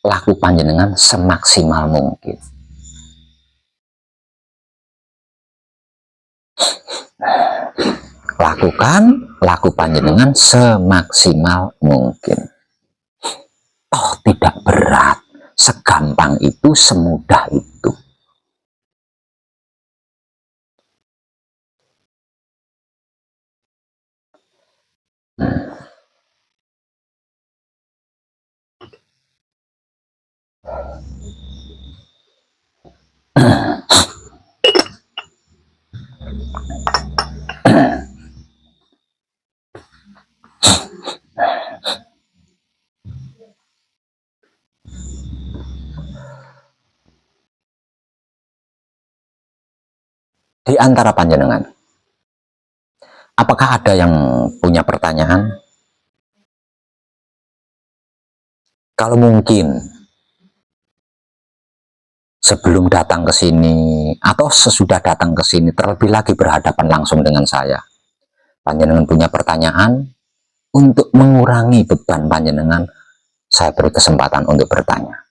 laku panjenengan semaksimal mungkin. Laku panjenengan semaksimal mungkin. Toh tidak berat, segampang itu, semudah itu. Di antara panjenengan Apakah ada yang punya pertanyaan? Kalau mungkin sebelum datang ke sini atau sesudah datang ke sini, terlebih lagi berhadapan langsung dengan saya, panjenengan punya pertanyaan, untuk mengurangi beban panjenengan, saya beri kesempatan untuk bertanya.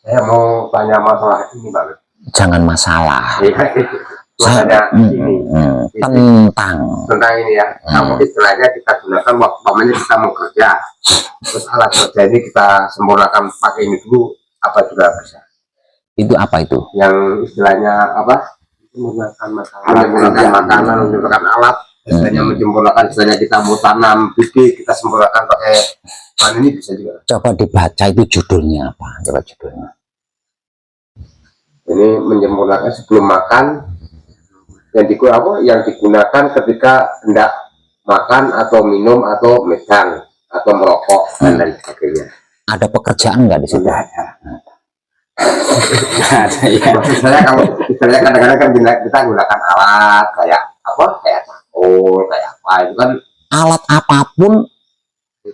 Saya mau tanya masalah ini, Pak. Jangan masalah. Saya tentang ini ya. Kalau istilahnya kita gunakan waktu kita mau kerja, terus alat kerja ini kita sempurnakan pakai ini dulu, apa juga bisa. Itu apa itu? Yang istilahnya apa? Menggunakan makanan, menggunakan alat. Istilahnya menyempurnakan, istilahnya kita mau tanam bibit, kita sempurnakan pakai ini bisa juga. Coba dibaca itu judulnya apa? Coba judulnya. Ini menyempurnakan sebelum makan, yang digunakan ketika hendak makan atau minum atau megang atau merokok dan lain sebagainya. Ada pekerjaan nggak di situ? Ada. Ya. Misalnya kadang-kadang kan kita gunakan alat kayak apa? Kayak cakul, kayak apa itu kan. Alat apapun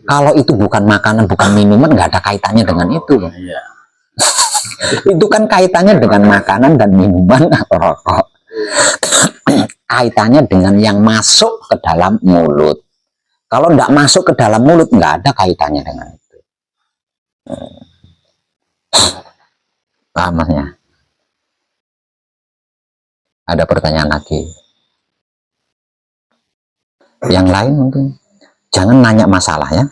kalau itu bukan makanan, bukan minuman, nggak ada kaitannya dengan itu. Iya. Itu kan kaitannya dengan makanan dan minuman atau rokok. Kaitannya dengan yang masuk ke dalam mulut. Kalau nggak masuk ke dalam mulut, nggak ada kaitannya dengan itu. Pahamnya. Ada pertanyaan lagi? Yang lain mungkin. Jangan nanya masalah ya.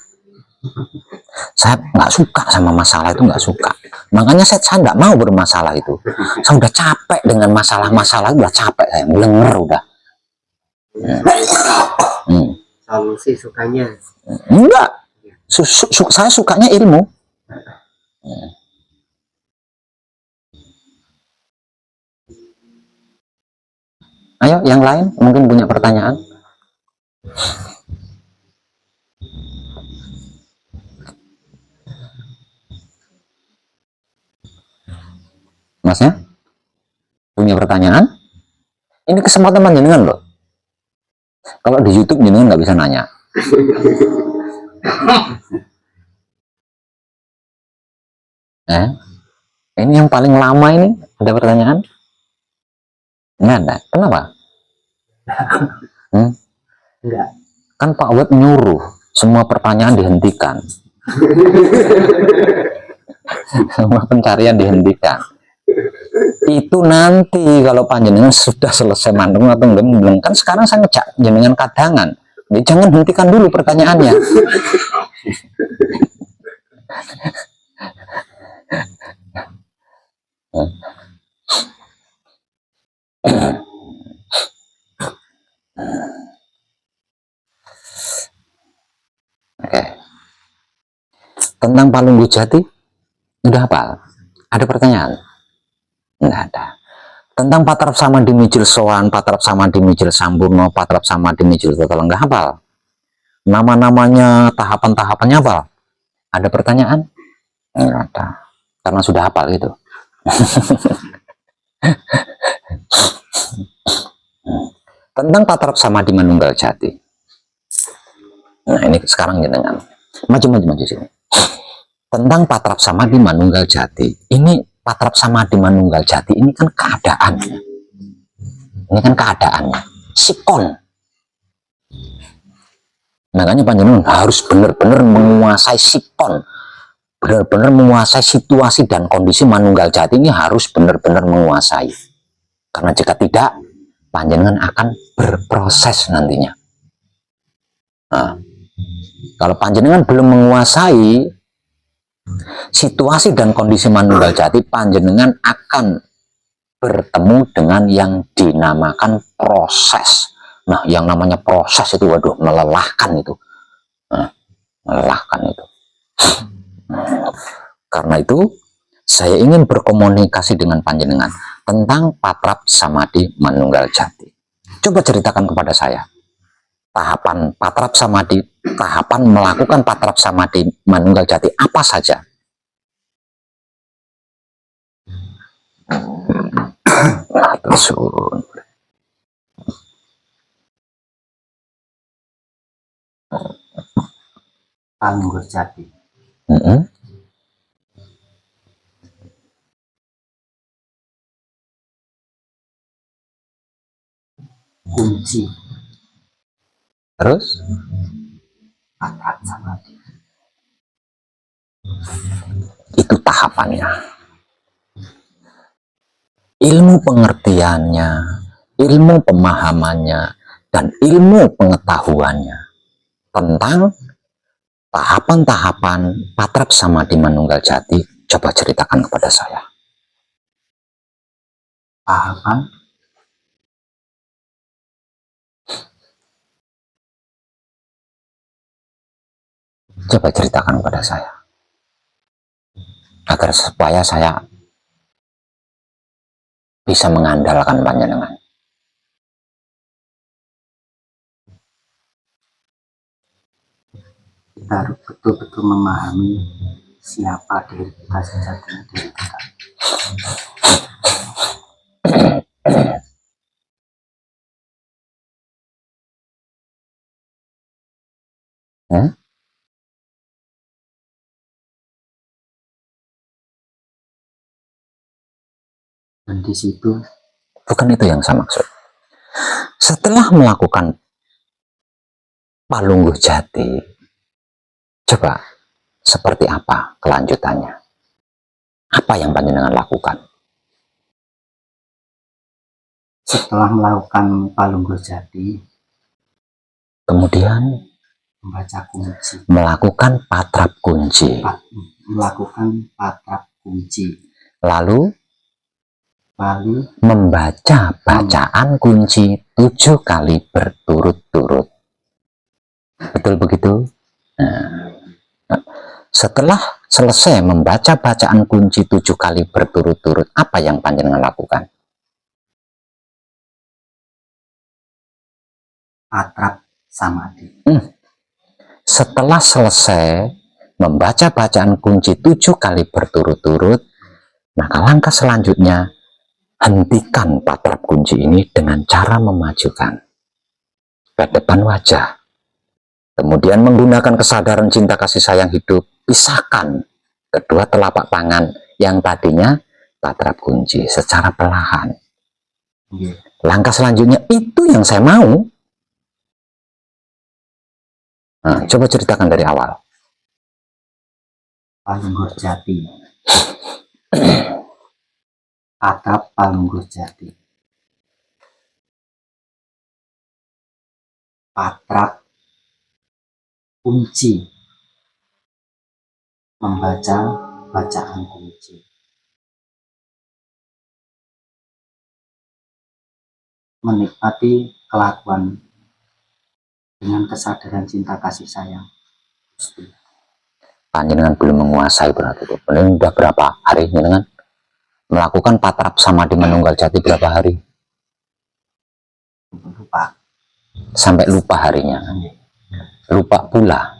Saya nggak suka sama masalah itu, nggak suka. Makanya saya nggak mau bermasalah itu. Saya udah capek dengan masalah-masalah, udah capek, saya melenger udah. Solusi sukanya? Enggak. Saya sukanya ilmu. Ayo, yang lain mungkin punya pertanyaan. Masnya punya pertanyaan? Ini kesempatan panjenengan loh. Kalau di YouTube jenengan nggak bisa nanya. Ini yang paling lama ini ada pertanyaan? Nggak ada. Kenapa? Enggak. Kan Pak Web nyuruh semua pertanyaan dihentikan. Semua pencarian dihentikan. Itu nanti kalau panjenengan sudah selesai mandung atau belum, kan sekarang saya ngejak jenengan kadangan. Jadi jangan hentikan dulu pertanyaannya. Oke. Tentang Palunggu Jati udah hafal? Ada pertanyaan? Enggak ada. Tentang Patrap Samadi Mijil Sowan, Patrap Samadi Mijil Sampurno, Patrap Samadi Mijil Total enggak hafal? Nama-namanya, tahapan-tahapannya hafal? Ada pertanyaan? Enggak ada. Karena sudah hafal gitu. Tentang Patrap Samadi Manunggal Jati. Nah, ini sekarang jenengan. Maju sini. Tentang Patrap Samadi Manunggal Jati. Ini Patrap Samadi Manunggal Jati ini kan keadaannya. Ini kan keadaannya. Sikon. Makanya panjenengan harus benar-benar menguasai sikon. Benar-benar menguasai situasi dan kondisi Manunggal Jati ini harus benar-benar menguasai. Karena jika tidak, panjenengan akan berproses nantinya. Nah, kalau panjenengan belum menguasai situasi dan kondisi Manunggal Jati, panjenengan akan bertemu dengan yang dinamakan proses. Nah, yang namanya proses itu, waduh, melelahkan itu. Nah, melelahkan itu. Karena itu, saya ingin berkomunikasi dengan panjenengan tentang Patrap Samadi Manunggal Jati. Coba ceritakan kepada saya tahapan Patrap Samadi, tahapan melakukan Patrap Samadi Manunggal Jati apa saja? Nah, Palunggur Jati. Kunci. Terus Patrap Samadhi. itu tahapannya. Ilmu pengertiannya, ilmu pemahamannya, dan ilmu pengetahuannya tentang tahapan-tahapan Patrap Samadhi Manunggal Jati, coba ceritakan kepada saya. Tahapan Coba ceritakan kepada saya, agar supaya saya bisa mengandalkan panjenengan. kita harus betul-betul memahami siapa diri kita, sejatinya diri kita. Dan di situ Bukan itu yang saya maksud. Setelah melakukan Palungguh Jati, coba seperti apa kelanjutannya? Apa yang panjenengan lakukan? setelah melakukan Palunggur Jati, Kemudian membaca kunci, melakukan patrap kunci, melakukan patrap kunci, lalu lalu membaca bacaan kunci 7 kali berturut-turut. Betul begitu? Nah, setelah selesai membaca bacaan kunci 7 kali berturut-turut, apa yang panjenengan lakukan? Patrap Samadhi. Setelah selesai membaca bacaan kunci 7 kali berturut-turut, maka langkah selanjutnya, hentikan patrap kunci ini dengan cara memajukan ke depan wajah. Kemudian menggunakan kesadaran cinta kasih sayang hidup, pisahkan kedua telapak tangan yang tadinya patrap kunci secara perlahan. Langkah selanjutnya, itu yang saya mau. Nah, coba ceritakan dari awal. Palunggur Jati. Patrap Palunggur Jati. Patrap kunci, membaca bacaan kunci. Menikmati kelakuan dengan kesadaran cinta kasih sayang. Panjenengan belum menguasai berarti itu. Ini udah berapa hari jenengan melakukan patrap Samadhi Manunggal Jati? Berapa hari? Lupa. Sampai lupa harinya. Lupa pula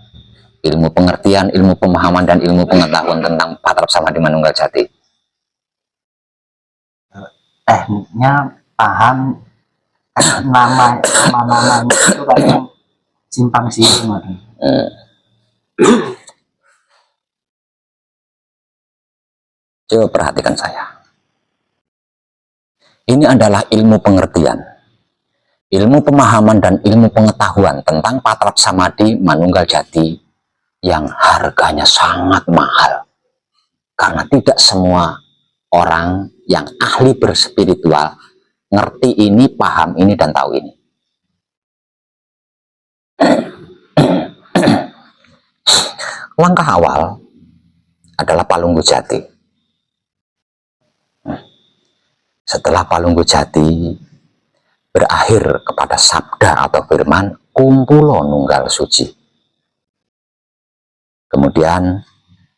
ilmu pengertian, ilmu pemahaman, dan ilmu pengetahuan tentang patrap Samadhi Manunggal Jati. Tekniknya paham, nama itu kadang simpang siur. Coba perhatikan saya. Ini adalah ilmu pengertian, ilmu pemahaman, dan ilmu pengetahuan tentang patrap Samadhi Manunggal Jati yang harganya sangat mahal. Karena tidak semua orang yang ahli berspiritual ngerti ini, paham ini, dan tahu ini. Langkah awal adalah Palungguh Jati. Setelah Palungguh Jati berakhir kepada sabda atau firman kumpulo nunggal suci. Kemudian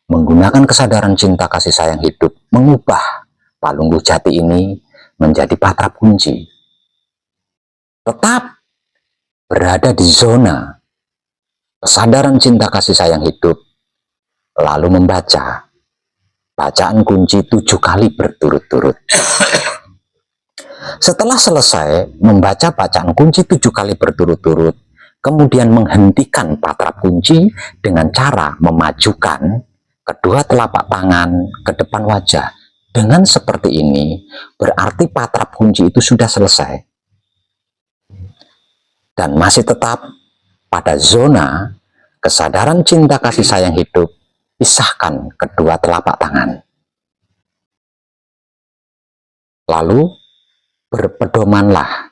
menggunakan kesadaran cinta kasih sayang hidup, mengubah Palungguh Jati ini menjadi patrap kunci. Tetap berada di zona kesadaran cinta kasih sayang hidup, lalu membaca bacaan kunci 7 kali berturut-turut. Setelah selesai membaca bacaan kunci 7 kali berturut-turut, kemudian menghentikan patrap kunci dengan cara memajukan kedua telapak tangan ke depan wajah. Dengan seperti ini, berarti patrap kunci itu sudah selesai. Dan masih tetap pada zona kesadaran cinta kasih sayang hidup, pisahkan kedua telapak tangan. Lalu berpedomanlah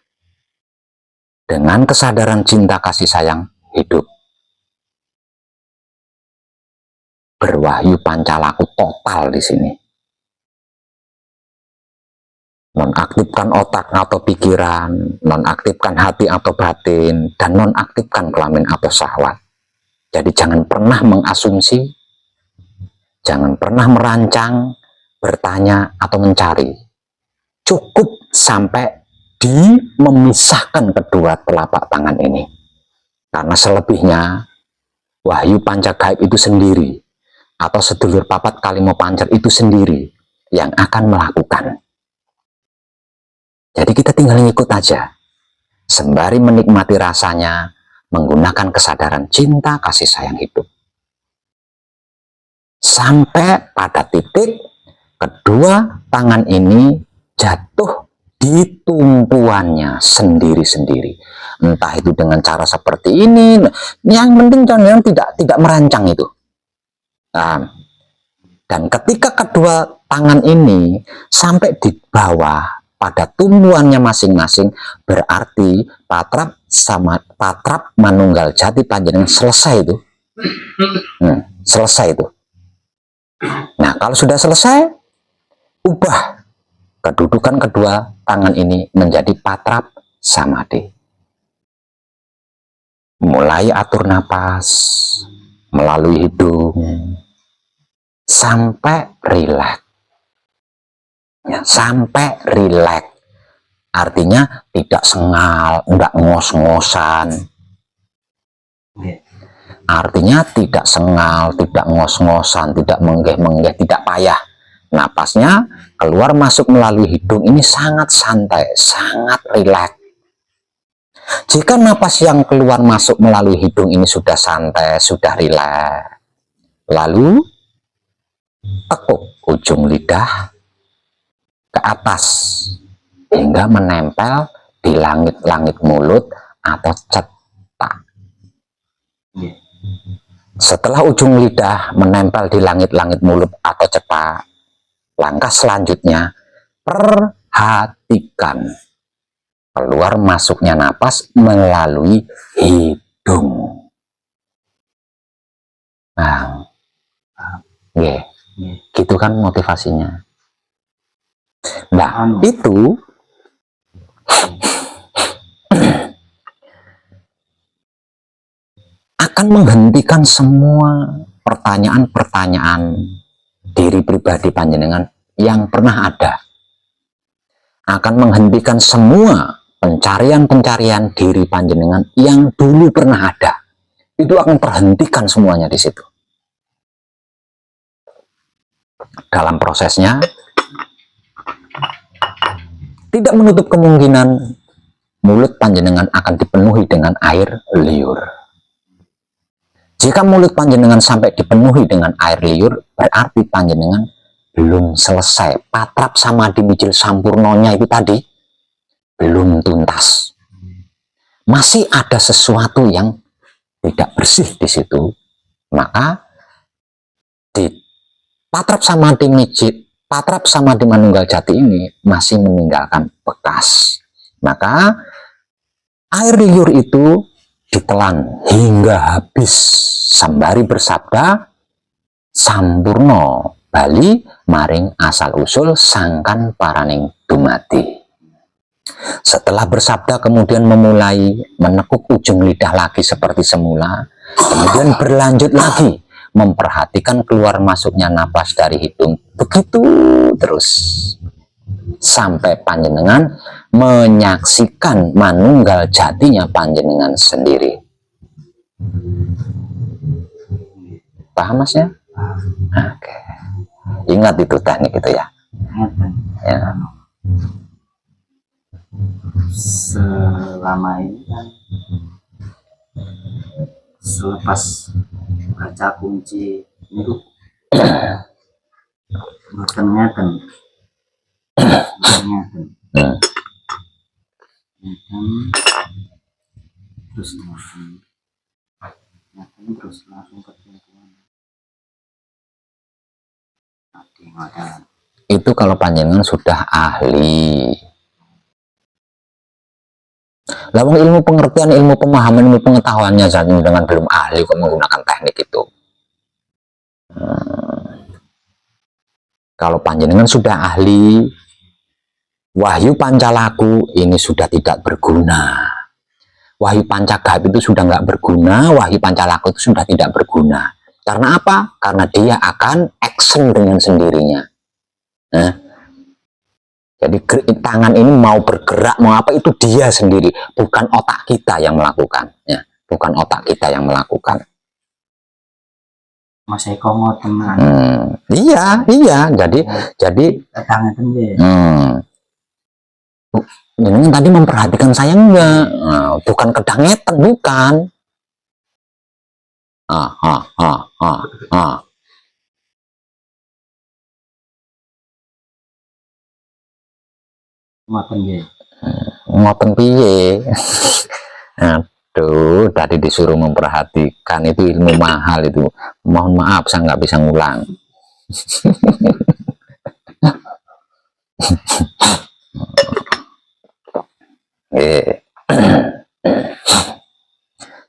dengan kesadaran cinta kasih sayang hidup. Berwahyu pancalaku total di sini. Nonaktifkan otak atau pikiran, nonaktifkan hati atau batin, dan nonaktifkan kelamin atau syahwat. Jadi jangan pernah mengasumsi, jangan pernah merancang, bertanya, atau mencari. Cukup sampai memisahkan kedua telapak tangan ini. Karena selebihnya, wahyu panca gaib itu sendiri, atau sedulur papat kalimo pancer itu sendiri, yang akan melakukan. Jadi kita tinggal ngikut aja, sembari menikmati rasanya, menggunakan kesadaran cinta kasih sayang hidup. Sampai pada titik, kedua tangan ini jatuh di tumpuannya sendiri-sendiri. Entah itu dengan cara seperti ini, yang penting jangan tidak merancang itu. Nah, dan ketika kedua tangan ini sampai di bawah pada tumpuannya masing-masing, berarti patrap manunggal jati panjenengan selesai itu. Selesai itu. Nah, kalau sudah selesai, ubah kedudukan kedua tangan ini menjadi patrap samadhi. Mulai atur napas melalui hidung sampai rileks. Ya, sampai rileks. Artinya tidak sengal, tidak ngos-ngosan. Artinya tidak sengal, tidak ngos-ngosan, tidak menggeh-menggeh, tidak payah. Napasnya keluar masuk melalui hidung ini sangat santai, sangat rileks. Jika napas yang keluar masuk melalui hidung ini sudah santai, sudah rileks, lalu tekuk ujung lidah ke atas hingga menempel di langit-langit mulut atau cetak. Setelah ujung lidah menempel di langit-langit mulut atau cetak, langkah selanjutnya, perhatikan keluar masuknya napas melalui hidung. Nah, gitu kan motivasinya. Nah, itu akan menghentikan semua pertanyaan-pertanyaan diri pribadi panjenengan yang pernah ada. Akan menghentikan semua pencarian-pencarian diri panjenengan yang dulu pernah ada. Itu akan terhentikan semuanya di situ. Dalam prosesnya, tidak menutup kemungkinan mulut panjenengan akan dipenuhi dengan air liur. Jika mulut panjenengan sampai dipenuhi dengan air liur, berarti panjenengan belum selesai. Patrap samadhi mijil sampurnonya itu tadi belum tuntas. Masih ada sesuatu yang tidak bersih di situ. Maka di patrap samadhi mijil, patrap samadhi manunggal jati ini masih meninggalkan bekas. Maka air liur itu ditelan hingga habis, sembari bersabda sampurno bali maring asal usul sangkan paraning dumati. Setelah bersabda kemudian memulai menekuk ujung lidah lagi seperti semula, kemudian berlanjut lagi memperhatikan keluar masuknya napas dari hidung, begitu terus sampai panjenengan menyaksikan manunggal jatinya panjenengan sendiri. Paham Mas ya? Oke. Ingat itu teknik itu ya. Ya. Selama ini kan selepas baca kunci itu mboten ngeten terus terus langsung ketentuan itu kalau panjenengan sudah ahli. Lawang ilmu pengertian, ilmu pemahaman, ilmu pengetahuannya saja dengan belum ahli kok menggunakan teknik itu. Kalau panjenengan sudah ahli, wahyu pancalaku ini sudah tidak berguna. Wahyu pancagaib itu sudah nggak berguna, wahyu pancalaku itu sudah tidak berguna. Karena apa? Karena dia akan action dengan sendirinya. Nah, jadi tangan ini mau bergerak, mau apa itu dia sendiri, bukan otak kita yang melakukan, ya, bukan otak kita yang melakukan. Mas Eko ngoten. Iya, jadi tangan itu. Ini tadi memperhatikan saya enggak? Bukan kedangetan, bukan. Ngoten piye? Aduh, tadi disuruh memperhatikan, itu ilmu mahal itu. Mohon maaf, saya nggak bisa ngulang.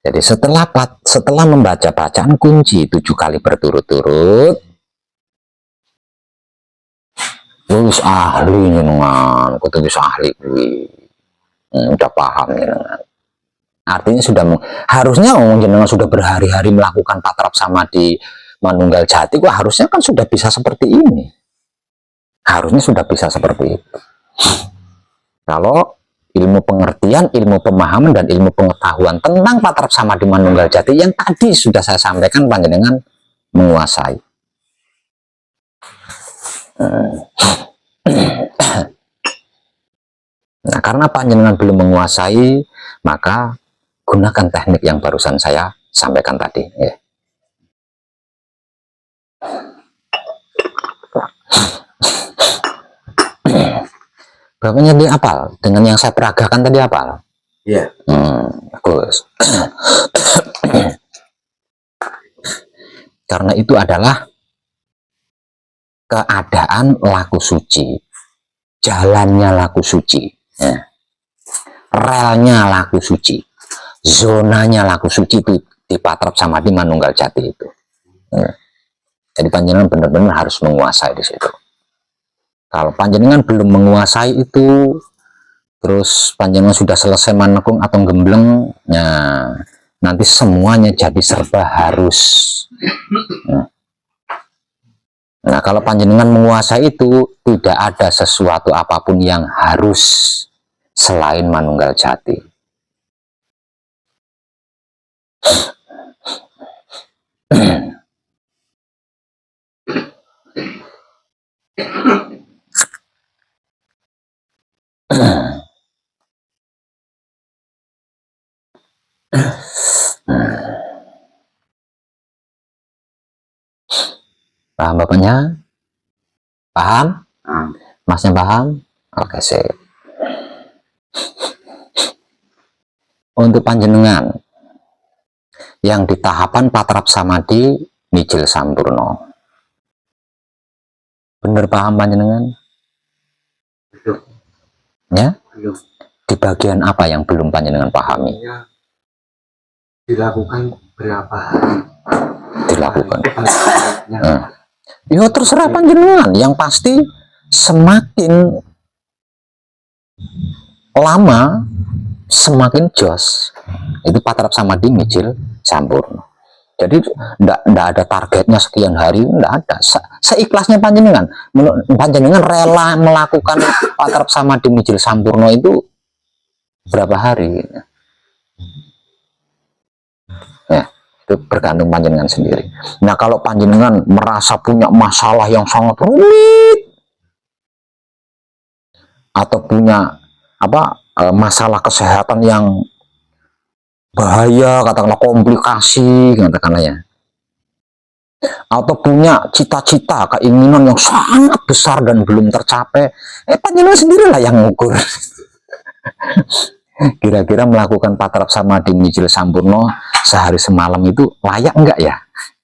Jadi setelah membaca bacaan kunci 7 kali berturut-turut, wis ahli jenengan, kudu wis ahli kuwi. Udah paham jenengan. Artinya sudah harusnya jenengan sudah berhari-hari melakukan patrap samadhi manunggal jati, kok harusnya kan sudah bisa seperti ini. Harusnya sudah bisa seperti itu. Kalau ilmu pengertian, ilmu pemahaman, dan ilmu pengetahuan tentang patrap samadhi manunggal jati yang tadi sudah saya sampaikan, panjenengan menguasai. Nah, karena panjenengan belum menguasai, maka gunakan teknik yang barusan saya sampaikan tadi. Ya. Bapaknya dia hafal dengan yang saya peragakan tadi, hafal? Iya. Bagus. Karena itu adalah keadaan laku suci, jalannya laku suci, ya. Relnya laku suci, zonanya laku suci itu di patrap samadhi manunggal jati itu. Ya. Jadi panjenengan benar-benar harus menguasai di situ. Kalau panjenengan belum menguasai itu, terus panjenengan sudah selesai manekung atau gembleng, nah nanti semuanya jadi serba harus. Nah, kalau panjenengan menguasai itu, tidak ada sesuatu apapun yang harus selain manunggal jati. Paham bapaknya? Paham? Masnya paham? Oke, sip. Untuk panjenengan yang di tahapan patrap samadhi mijil sampurno, bener paham panjenengan? Belum. Ya? Belum. Di bagian apa yang belum panjenengan pahami? Ya, dilakukan berapa hari? Dilakukan. Ya terserah panjenengan, yang pasti semakin lama semakin jos. Itu patrap samadhi mijil sampurno. Jadi enggak ada targetnya sekian hari, enggak ada. Seikhlasnya panjenengan. Panjenengan rela melakukan patrap samadhi mijil sampurno itu berapa hari? Ya, itu bergantung panjenengan sendiri. Nah, kalau panjenengan merasa punya masalah yang sangat rumit atau punya masalah kesehatan yang bahaya, katakanlah komplikasi, katakanlah ya, atau punya cita-cita keinginan yang sangat besar dan belum tercapai, panjenengan sendirilah yang ngukur. Kira-kira melakukan patrap samadhi mijil sampurno sehari semalam itu layak enggak ya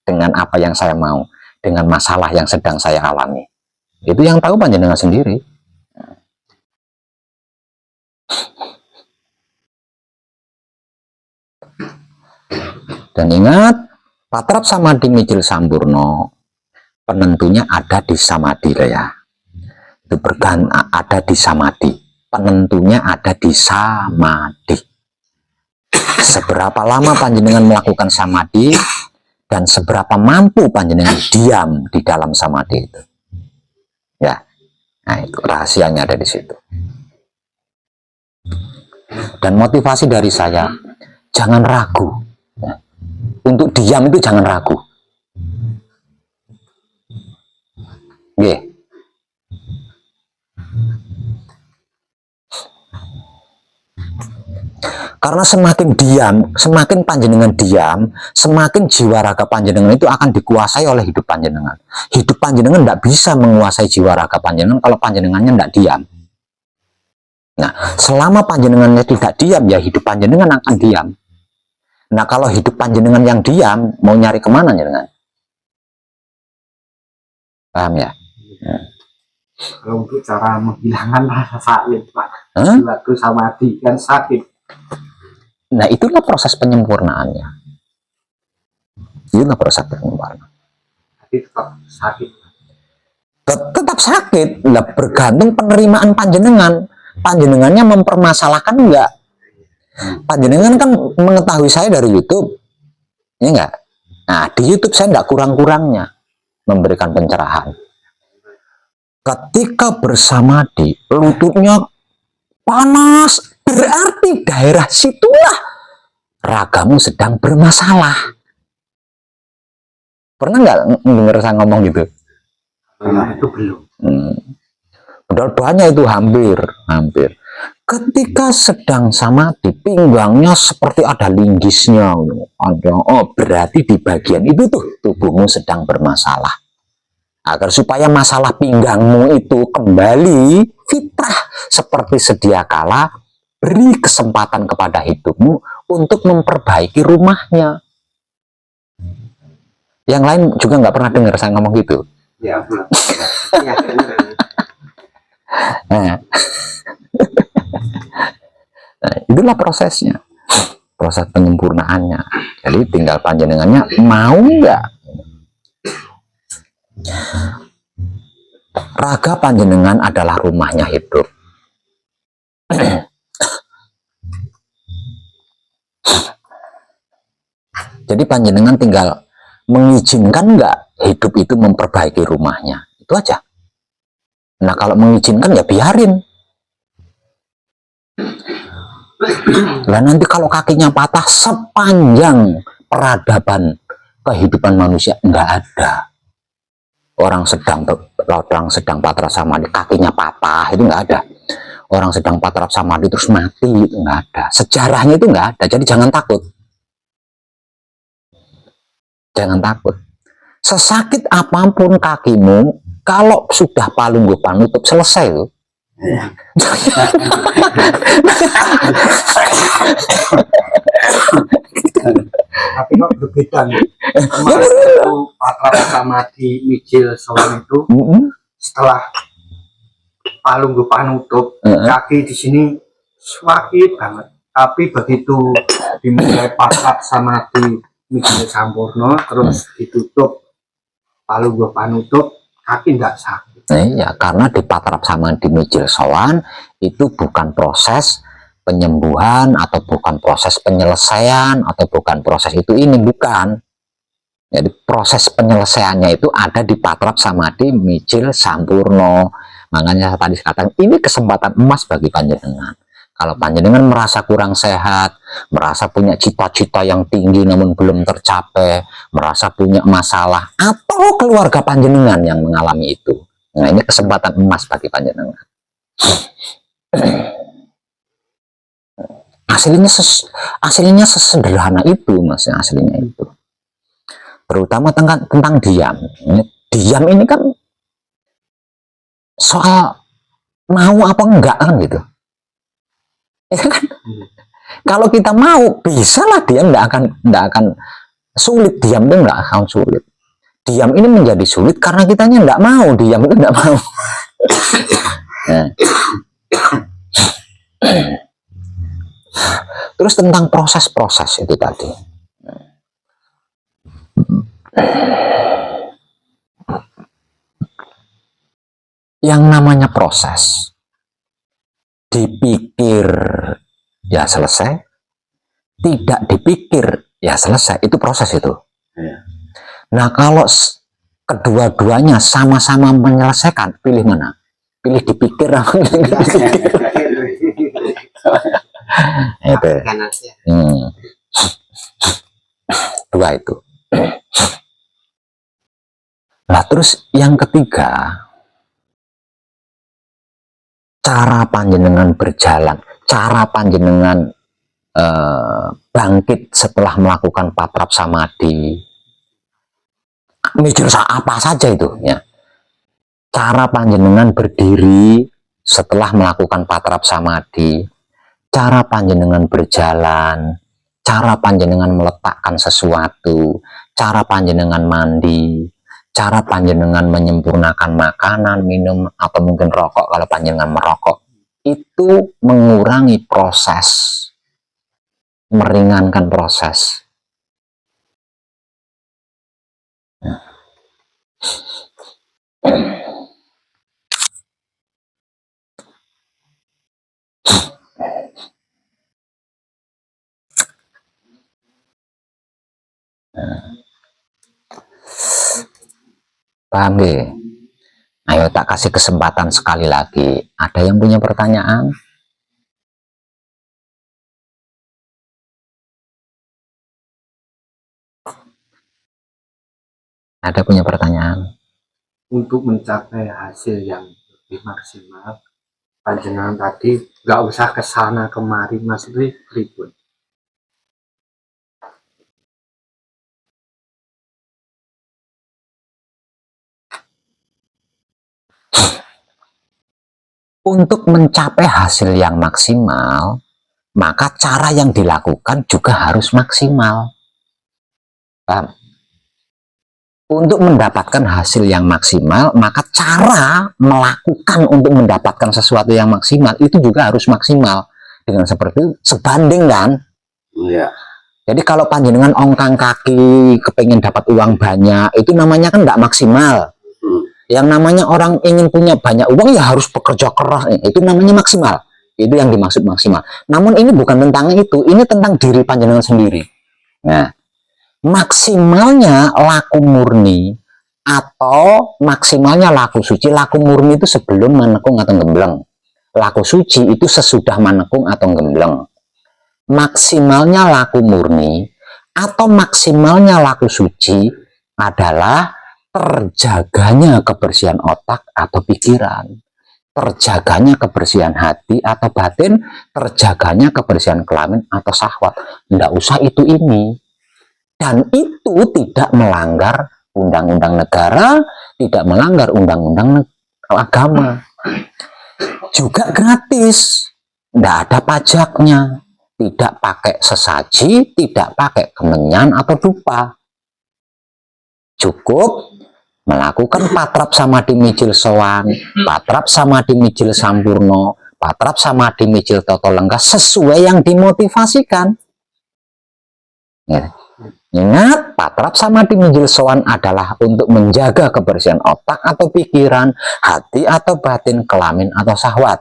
dengan apa yang saya mau, dengan masalah yang sedang saya alami? Itu yang tahu panjenengan sendiri. Dan ingat, patrap samadhi mijil sampurno penentunya ada di samadhi ya. Itu ada di samadhi. Penentunya ada di samadhi. Seberapa lama panjenengan melakukan samadhi dan seberapa mampu panjenengan diam di dalam samadhi itu. Ya. Nah, itu rahasianya ada di situ. Dan motivasi dari saya, jangan ragu. Ya. Untuk diam itu jangan ragu. Yeah. Karena semakin diam, semakin panjenengan diam, semakin jiwa raga panjenengan itu akan dikuasai oleh hidup panjenengan. Hidup panjenengan tidak bisa menguasai jiwa raga panjenengan kalau panjenengannya tidak diam. Nah, selama panjenengannya tidak diam, ya hidup panjenengan akan diam. Nah, kalau hidup panjenengan yang diam, mau nyari kemana jenengan? Paham ya? Kalau untuk cara menghilangkan rasa sakit, Pak, waktu samadhi kan sakit. Nah, itulah proses penyempurnaannya. Itulah proses penyempurnaan. Tapi tetap sakit. Tetap sakit. Lah, bergantung penerimaan panjenengan. Panjenengannya mempermasalahkan enggak? Panjenengan kan mengetahui saya dari YouTube, ya enggak? Nah, di YouTube saya enggak kurang-kurangnya memberikan pencerahan. Ketika bersamadhi, lututnya panas, berarti daerah situlah ragamu sedang bermasalah. Pernah nggak dengar saya ngomong gitu? Itu belum. Padahal banyak itu, hampir. Ketika sedang samadhi, pinggangnya seperti ada linggisnya. Oh, berarti di bagian itu tuh tubuhmu sedang bermasalah. Agar supaya masalah pinggangmu itu kembali fitrah seperti sedia kala, beri kesempatan kepada hidupmu untuk memperbaiki rumahnya. Yang lain juga nggak pernah dengar saya ngomong gitu. Ya, belum. Ya, nah, itulah prosesnya, proses penyempurnaannya. Jadi tinggal panjenengannya mau nggak. Raga panjenengan adalah rumahnya hidup. Jadi panjenengan tinggal mengizinkan nggak hidup itu memperbaiki rumahnya, itu aja. Nah, kalau mengizinkan ya biarin. Lah nanti kalau kakinya patah, sepanjang peradaban kehidupan manusia nggak ada orang sedang patrap samadhi kakinya patah, itu nggak ada. Orang sedang patrap samadhi terus mati, itu nggak ada. Sejarahnya itu nggak ada. Jadi jangan takut. Jangan takut. Sesakit apapun kakimu, kalau sudah palung gue panutup selesai tuh. Tapi kok berbeda nih. Patrap samadhi mijil sowan itu setelah palung gue panutup, kaki di sini sakit banget. Tapi begitu dimulai patrap samadhi mijil sampurno, terus ditutup palung gue panutup, kaki nggak sakit. Iya, karena di patrap samadhi mijil sowan itu bukan proses penyembuhan atau bukan proses penyelesaian atau bukan proses itu ini, bukan. Jadi proses penyelesaiannya itu ada di patrap samadhi mijil sampurno. Makanya saya tadi katakan ini kesempatan emas bagi panjenengan. Kalau panjenengan merasa kurang sehat, merasa punya cita-cita yang tinggi namun belum tercapai, merasa punya masalah, atau keluarga panjenengan yang mengalami itu, nah ini kesempatan emas bagi panjenengan. aslinya sesederhana itu, Mas, aslinya itu. Terutama tentang diam. Diam ini kan soal mau apa enggak kan gitu. Ya kan? Kalau kita mau, bisa lah diam, enggak akan sulit. Diam itu enggak akan sulit. Diam ini menjadi sulit karena kitanya enggak mau. Diam itu enggak mau. Nah. Terus tentang proses-proses itu tadi. Yang namanya proses, dipikir ya selesai, tidak dipikir ya selesai, itu proses itu. Nah, kalau kedua-duanya sama-sama menyelesaikan, pilih mana? Pilih dipikir apa dipikir? Itu. Dua itu. Nah, terus yang ketiga, cara panjenengan berjalan, cara panjenengan bangkit setelah melakukan patrap samadhi, mikir apa saja itu ya. Cara panjenengan berdiri setelah melakukan patrap samadhi, cara panjenengan berjalan, cara panjenengan meletakkan sesuatu, cara panjenengan mandi, cara panjenengan menyempurnakan makanan, minum, atau mungkin rokok kalau panjenengan merokok, itu mengurangi proses, meringankan proses. Paham deh? Ayo tak kasih kesempatan sekali lagi. Ada yang punya pertanyaan? Ada punya pertanyaan? Untuk mencapai hasil yang lebih maksimal, panjenengan tadi nggak usah ke sana kemari, Mas Ribut. Untuk mencapai hasil yang maksimal, maka cara yang dilakukan juga harus maksimal. Paham? Untuk mendapatkan hasil yang maksimal, maka cara melakukan untuk mendapatkan sesuatu yang maksimal itu juga harus maksimal. Dengan seperti itu, sebanding kan? Iya. Jadi kalau panjenengan ongkang kaki, kepengen dapat uang banyak, itu namanya kan nggak maksimal. Yang namanya orang ingin punya banyak uang ya harus bekerja keras, itu namanya maksimal. Itu yang dimaksud maksimal. Namun ini bukan tentang itu, ini tentang diri panjenengan sendiri. Nah, maksimalnya laku murni atau maksimalnya laku suci. Laku murni itu sebelum manekung atau gembleng. Laku suci itu sesudah manekung atau gembleng. Maksimalnya laku murni atau maksimalnya laku suci adalah terjaganya kebersihan otak atau pikiran, terjaganya kebersihan hati atau batin, terjaganya kebersihan kelamin atau syahwat. Nggak usah itu ini. Dan itu tidak melanggar undang-undang negara, tidak melanggar undang-undang agama. Juga gratis, nggak ada pajaknya, tidak pakai sesaji, tidak pakai kemenyan atau dupa. Cukup melakukan patrap samadhi mijil sowan, patrap samadhi mijil sampurno, patrap samadhi mijil toto lenggah sesuai yang dimotivasikan. Ya. Ingat, patrap samadhi mijil sowan adalah untuk menjaga kebersihan otak atau pikiran, hati atau batin, kelamin atau syahwat.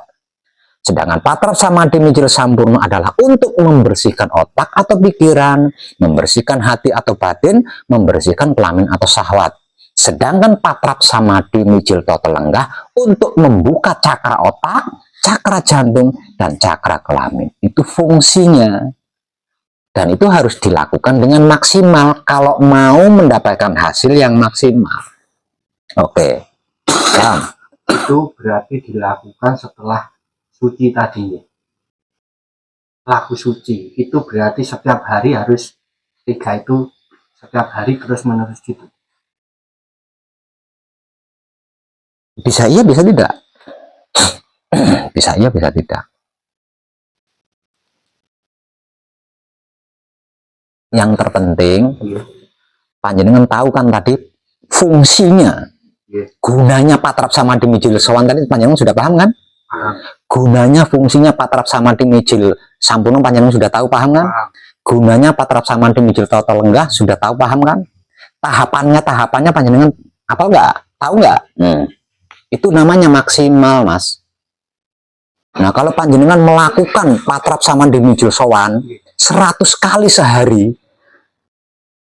Sedangkan patrap samadhi mijil sampurno adalah untuk membersihkan otak atau pikiran, membersihkan hati atau batin, membersihkan kelamin atau syahwat. Sedangkan patrap samadhi mijil toto lenggah untuk membuka cakra otak, cakra jantung, dan cakra kelamin. Itu fungsinya. Dan itu harus dilakukan dengan maksimal kalau mau mendapatkan hasil yang maksimal. Oke. Itu berarti dilakukan setelah suci tadi ya? laku suci. Itu berarti setiap hari harus 3 itu setiap hari terus menerus gitu. Bisa iya, bisa tidak. Bisa iya, bisa tidak. Yang terpenting, panjenengan tahu kan tadi fungsinya, gunanya patrap samadhi mijil sowan tadi panjenengan sudah paham kan? Gunanya, fungsinya patrap samadhi mijil sampurna panjenengan sudah tahu, paham kan? Gunanya patrap samadhi mijil tata lenggah sudah tahu, paham kan? Tahapannya panjenengan apa enggak? Tahu enggak? Itu namanya maksimal, Mas. Nah, kalau panjenengan melakukan patrap samadhi mijil sowan 100 kali sehari,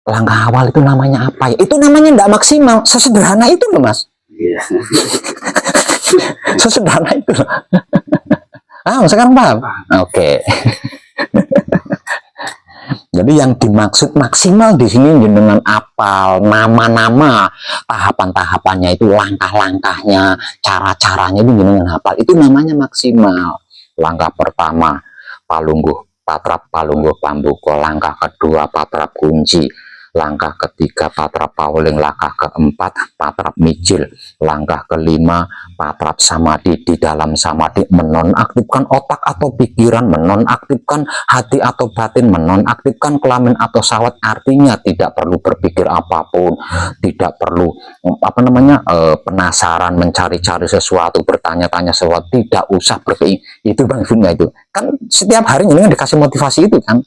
langkah awal itu namanya apa ya? Itu namanya enggak maksimal. Sesederhana itu loh, Mas. Sesederhana itu. Sekarang paham? Oke. Jadi yang dimaksud maksimal di sini dengan apal nama-nama, tahapan-tahapannya itu, langkah-langkahnya, cara-caranya itu dengan hafal. Itu namanya maksimal. Langkah pertama palungguh patrap palungguh pambuko, langkah kedua patrap kunci, langkah ketiga patrap pauling, langkah keempat patrap mijil, langkah kelima patrap samadhi. Di dalam samadhi menonaktifkan otak atau pikiran, menonaktifkan hati atau batin, menonaktifkan kelamin atau syahwat. Artinya tidak perlu berpikir apapun, tidak perlu penasaran, mencari-cari sesuatu, bertanya-tanya sesuatu, tidak usah berpikir. Itu maksudnya. Itu kan setiap hari ini dikasih motivasi itu kan.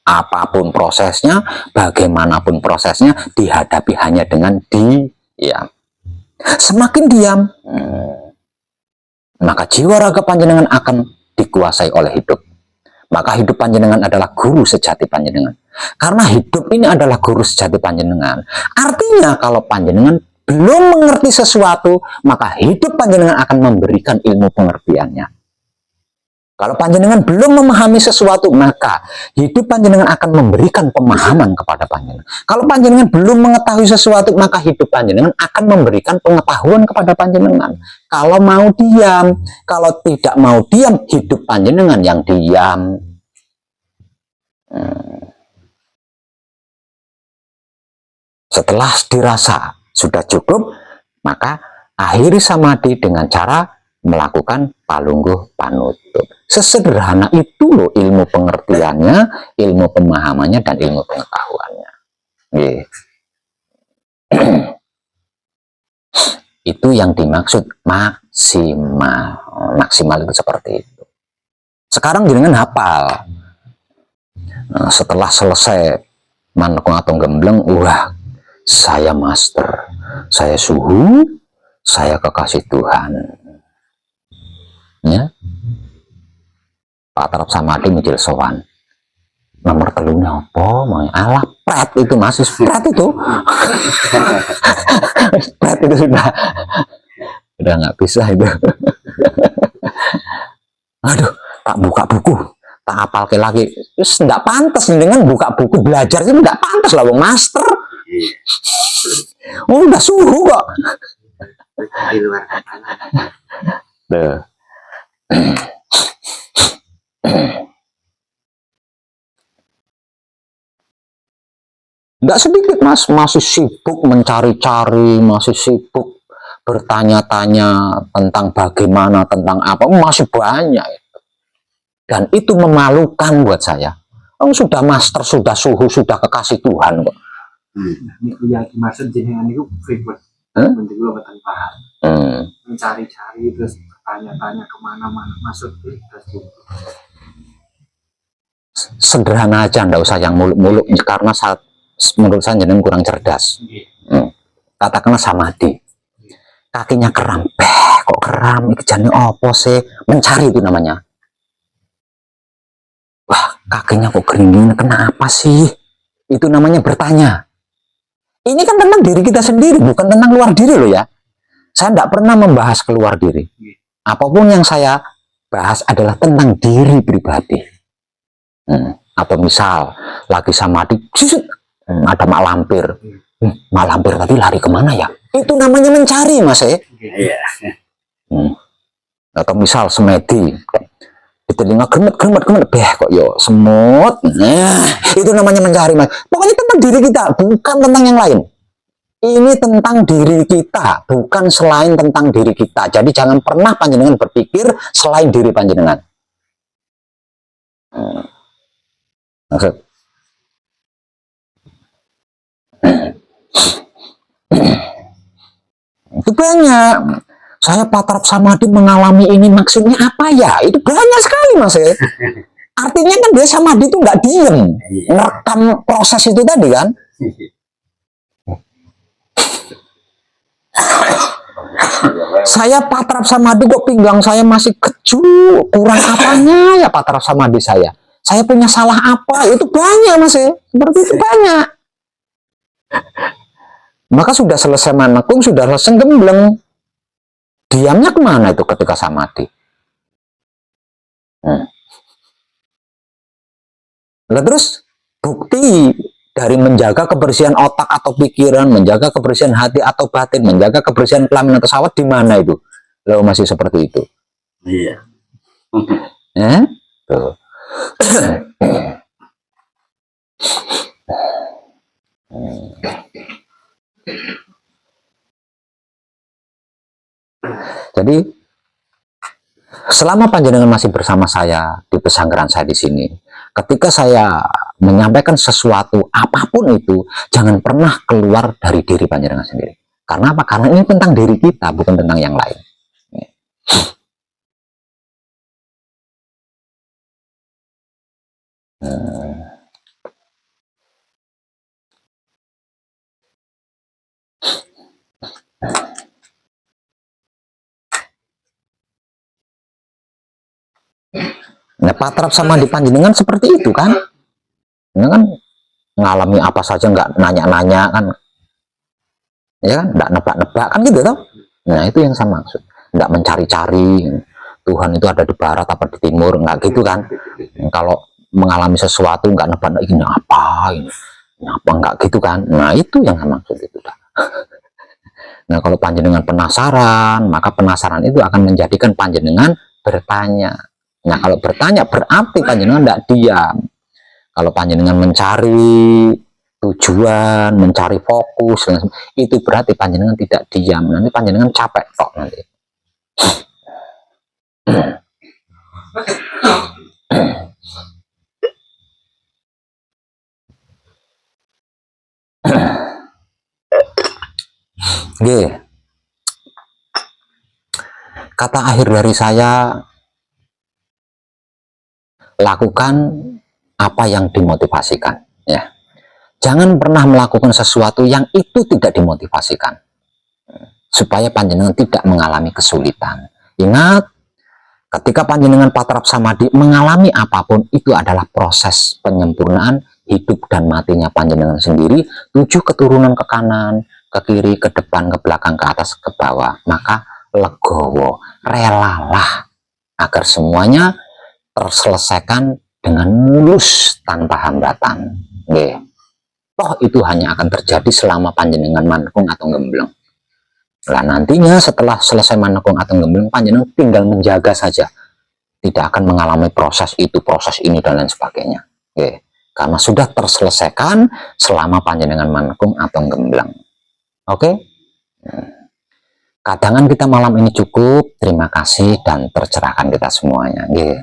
Apapun prosesnya, bagaimanapun prosesnya, dihadapi hanya dengan diam. Semakin diam, maka jiwa raga panjenengan akan dikuasai oleh hidup. Maka hidup panjenengan adalah guru sejati panjenengan. Karena hidup ini adalah guru sejati panjenengan. Artinya kalau panjenengan belum mengerti sesuatu, maka hidup panjenengan akan memberikan ilmu pengertiannya. Kalau panjenengan belum memahami sesuatu, maka hidup panjenengan akan memberikan pemahaman kepada panjenengan. Kalau panjenengan belum mengetahui sesuatu, maka hidup panjenengan akan memberikan pengetahuan kepada panjenengan. Kalau mau diam, kalau tidak mau diam, hidup panjenengan yang diam. Setelah dirasa sudah cukup, maka akhiri samadhi dengan cara melakukan palungguh panutup. Sesederhana itu loh ilmu pengertiannya, ilmu pemahamannya, dan ilmu pengetahuannya. Itu yang dimaksud maksimal. Maksimal itu seperti itu. Sekarang jenengan hafal. Nah, setelah selesai manekung atau gembleng, wah, saya master, saya suhu, saya kekasih Tuhan. Ya, patrap samadhi mijil sowan. Nomor telunya apa? Alah, pret itu masih pret itu. Pret itu sudah nggak bisa itu. Aduh, tak buka buku, tak apal ke lagi. Terus nggak pantas dengan buka buku belajar itu, nggak pantas lah, wong master. Oh, udah suhu kok. Di luar kepala. Tuh. Nggak sedikit, Mas, masih sibuk mencari-cari, masih sibuk bertanya-tanya tentang bagaimana, tentang apa, masih banyak. Dan itu memalukan buat saya. Oh, sudah master, sudah suhu, sudah kekasih Tuhan kok. Itu yang dimaksud jenengan itu frequent, menjual tanpa mencari-cari terus tanya-tanya kemana-mana, masuk terus sederhana aja, nggak usah yang muluk-muluk, karena menurut saya jenengan kurang cerdas. Katakanlah samadhi, kakinya kram, kok kram, itu jane opo sih, mencari itu namanya. Wah, kakinya kok keringin, kenapa sih? Itu namanya bertanya. Ini kan tentang diri kita sendiri, bukan tentang luar diri loh ya. Saya tidak pernah membahas keluar diri. Apapun yang saya bahas adalah tentang diri pribadi. Atau misal lagi samadhi, ada mak lampir. Mak lampir tadi lari kemana ya? Itu namanya mencari, Mas. Atau misal semedi, di telinga gemet, kok yo semut. Nah, itu namanya mencari, Mas. Pokoknya tentang diri kita, bukan tentang yang lain. Ini tentang diri kita, bukan selain tentang diri kita. Jadi jangan pernah panjenengan berpikir selain diri panjenengan. Maksud itu banyak. Saya Patrap Samadhi mengalami ini, maksudnya apa ya? Itu banyak sekali, Mas. Artinya kan dia Samadhi itu nggak diem, merekam proses itu tadi kan. Saya Patrap Samadhi kok pinggang saya masih keju, kurang apanya ya Patrap Samadhi saya? Saya punya salah apa? Itu banyak, Mas. Seperti itu banyak. Maka sudah selesai manekung, sudah selesai gembleng. Diamnya kemana itu ketika Samadhi? Nah, terus bukti dari menjaga kebersihan otak atau pikiran, menjaga kebersihan hati atau batin, menjaga kebersihan kelamin atau syahwat di mana itu? Lo masih seperti itu? Iya. Tuh. Jadi selama panjenengan masih bersama saya di pesanggeran saya di sini, ketika saya menyampaikan sesuatu apapun itu, jangan pernah keluar dari diri panjenengan sendiri. Karena apa? Karena ini tentang diri kita, bukan tentang yang lain. Nah, Patrap Samadhi panjenengan seperti itu kan? Ini kan ngalami apa saja, nggak nanya-nanya kan, ya kan, nggak nebak-nebak kan gitu toh. Nah, itu yang saya maksud, nggak mencari-cari Tuhan itu ada di barat apa di timur, nggak gitu kan. Kalau mengalami sesuatu nggak nebak-nebak ini apa, nggak gitu kan. Nah, itu yang saya maksud itu dah. Nah, kalau panjenengan penasaran, maka penasaran itu akan menjadikan panjenengan bertanya. Nah, kalau bertanya berarti panjenengan tidak diam. Kalau panjenengan mencari tujuan, mencari fokus, itu berarti panjenengan tidak diam. Nanti panjenengan capek kok nanti. Oke. Kata akhir dari saya, lakukan apa yang dimotivasikan, ya. Jangan pernah melakukan sesuatu yang itu tidak dimotivasikan, supaya panjenengan tidak mengalami kesulitan. Ingat, ketika panjenengan Patrap Samadhi mengalami apapun, itu adalah proses penyempurnaan hidup dan matinya panjenengan sendiri, 7 keturunan ke kanan, ke kiri, ke depan, ke belakang, ke atas, ke bawah. Maka legowo, relalah agar semuanya terselesaikan dengan mulus tanpa hambatan. Nggih. Toh itu hanya akan terjadi selama panjenengan manekung atau gembleng. Lah nantinya setelah selesai manekung atau gembleng, panjenengan tinggal menjaga saja. Tidak akan mengalami proses itu, proses ini dan lain sebagainya. Nggih. Karena sudah terselesaikan selama panjenengan manekung atau gembleng. Oke? Kadangan kita malam ini cukup. Terima kasih dan tercerahkan kita semuanya. Nggih.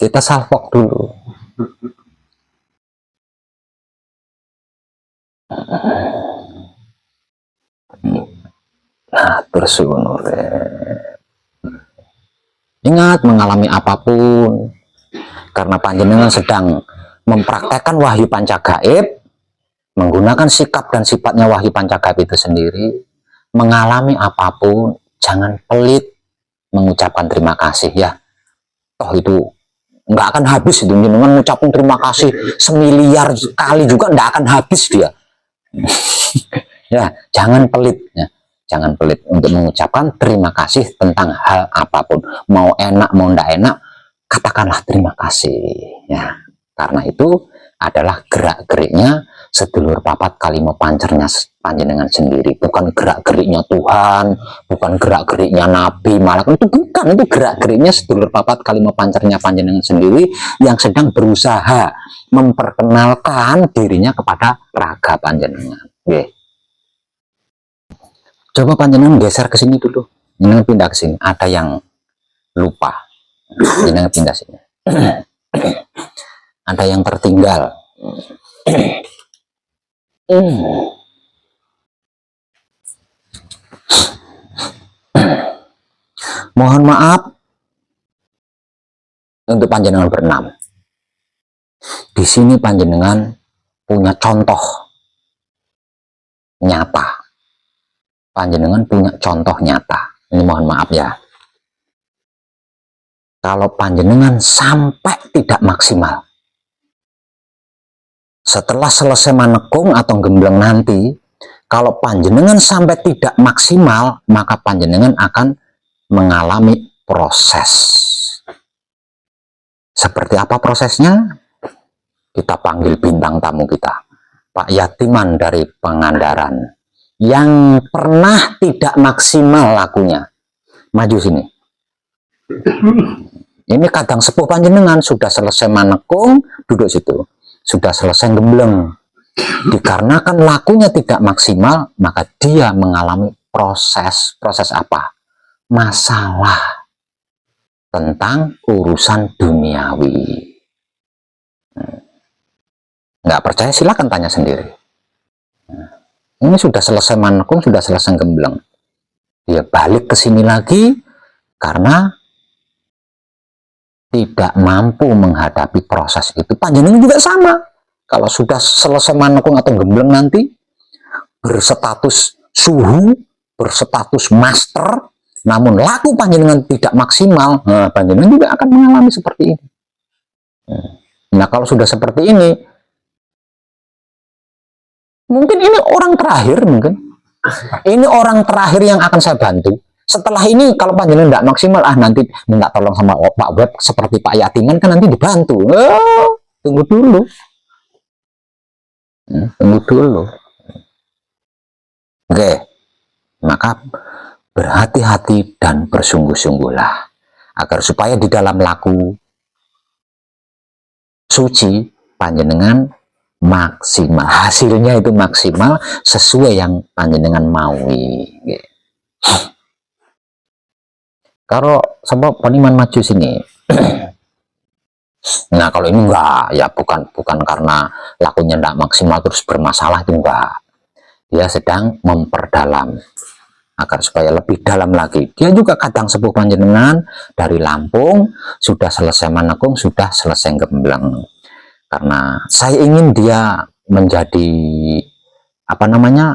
Kita salvok dulu. Nah, terus ingat, mengalami apapun, karena panjenengan sedang mempraktekkan wahyu pancagaib, menggunakan sikap dan sifatnya wahyu pancagaib itu sendiri, mengalami apapun, jangan pelit mengucapkan terima kasih, ya. Toh itu nggak akan habis itu, dengan mengucapkan terima kasih semiliar kali juga nggak akan habis dia. Ya, jangan pelit, ya. Jangan pelit untuk mengucapkan terima kasih tentang hal apapun, mau enak mau ndak enak. katakanlah terima kasih ya. Karena itu adalah gerak-geriknya sedulur papat kalimo pancernya panjenengan sendiri, bukan gerak-geriknya Tuhan, bukan gerak-geriknya Nabi, malah itu bukan, itu gerak-geriknya sedulur papat kalimo pancernya panjenengan sendiri yang sedang berusaha memperkenalkan dirinya kepada raga panjenengan. Oke. Coba panjenengan geser ke sini dulu, jangan pindah ke sini, ada yang lupa, jangan pindah sini. Ada yang tertinggal. Mohon maaf untuk panjenengan berenam. Di sini panjenengan punya contoh nyata. Panjenengan punya contoh nyata. Ini mohon maaf ya. Kalau panjenengan sampai tidak maksimal, setelah selesai manekung atau gembleng nanti, kalau panjenengan sampai tidak maksimal, maka panjenengan akan mengalami proses. Seperti apa prosesnya? Kita panggil bintang tamu kita, Pak Yatiman dari Pangandaran, yang pernah tidak maksimal lakunya. Maju sini. Ini kadang sepuh panjenengan, sudah selesai manekung, duduk situ. Sudah selesai gembleng, dikarenakan lakunya tidak maksimal, maka dia mengalami proses apa? Masalah tentang urusan duniawi. Nggak percaya silakan tanya sendiri. Ini sudah selesai manekung, sudah selesai gembleng, dia balik ke sini lagi karena tidak mampu menghadapi proses itu. Panjenengan juga sama. Kalau sudah selesai manekung atau gembleng nanti, berstatus suhu, berstatus master, namun laku panjenengan tidak maksimal, nah, panjenengan juga akan mengalami seperti ini. Nah, kalau sudah seperti ini, mungkin ini orang terakhir, ini orang terakhir yang akan saya bantu. Setelah ini kalau panjenengan tidak maksimal, nanti minta tolong sama Pak Web seperti Pak Yatiman kan nanti dibantu. Tunggu dulu. Tunggu dulu. Oke. Maka berhati-hati dan bersungguh-sungguhlah agar supaya di dalam laku suci panjenengan maksimal. Hasilnya itu maksimal sesuai yang panjenengan maui. Kalau sebab paniman maju sini. Nah, kalau ini enggak, ya bukan karena lakunya enggak maksimal terus bermasalah, itu enggak. Dia sedang memperdalam agar supaya lebih dalam lagi. Dia juga kadang sepuh panjenengan dari Lampung, sudah selesai manekung, sudah selesai gembleng. Karena saya ingin dia menjadi apa namanya?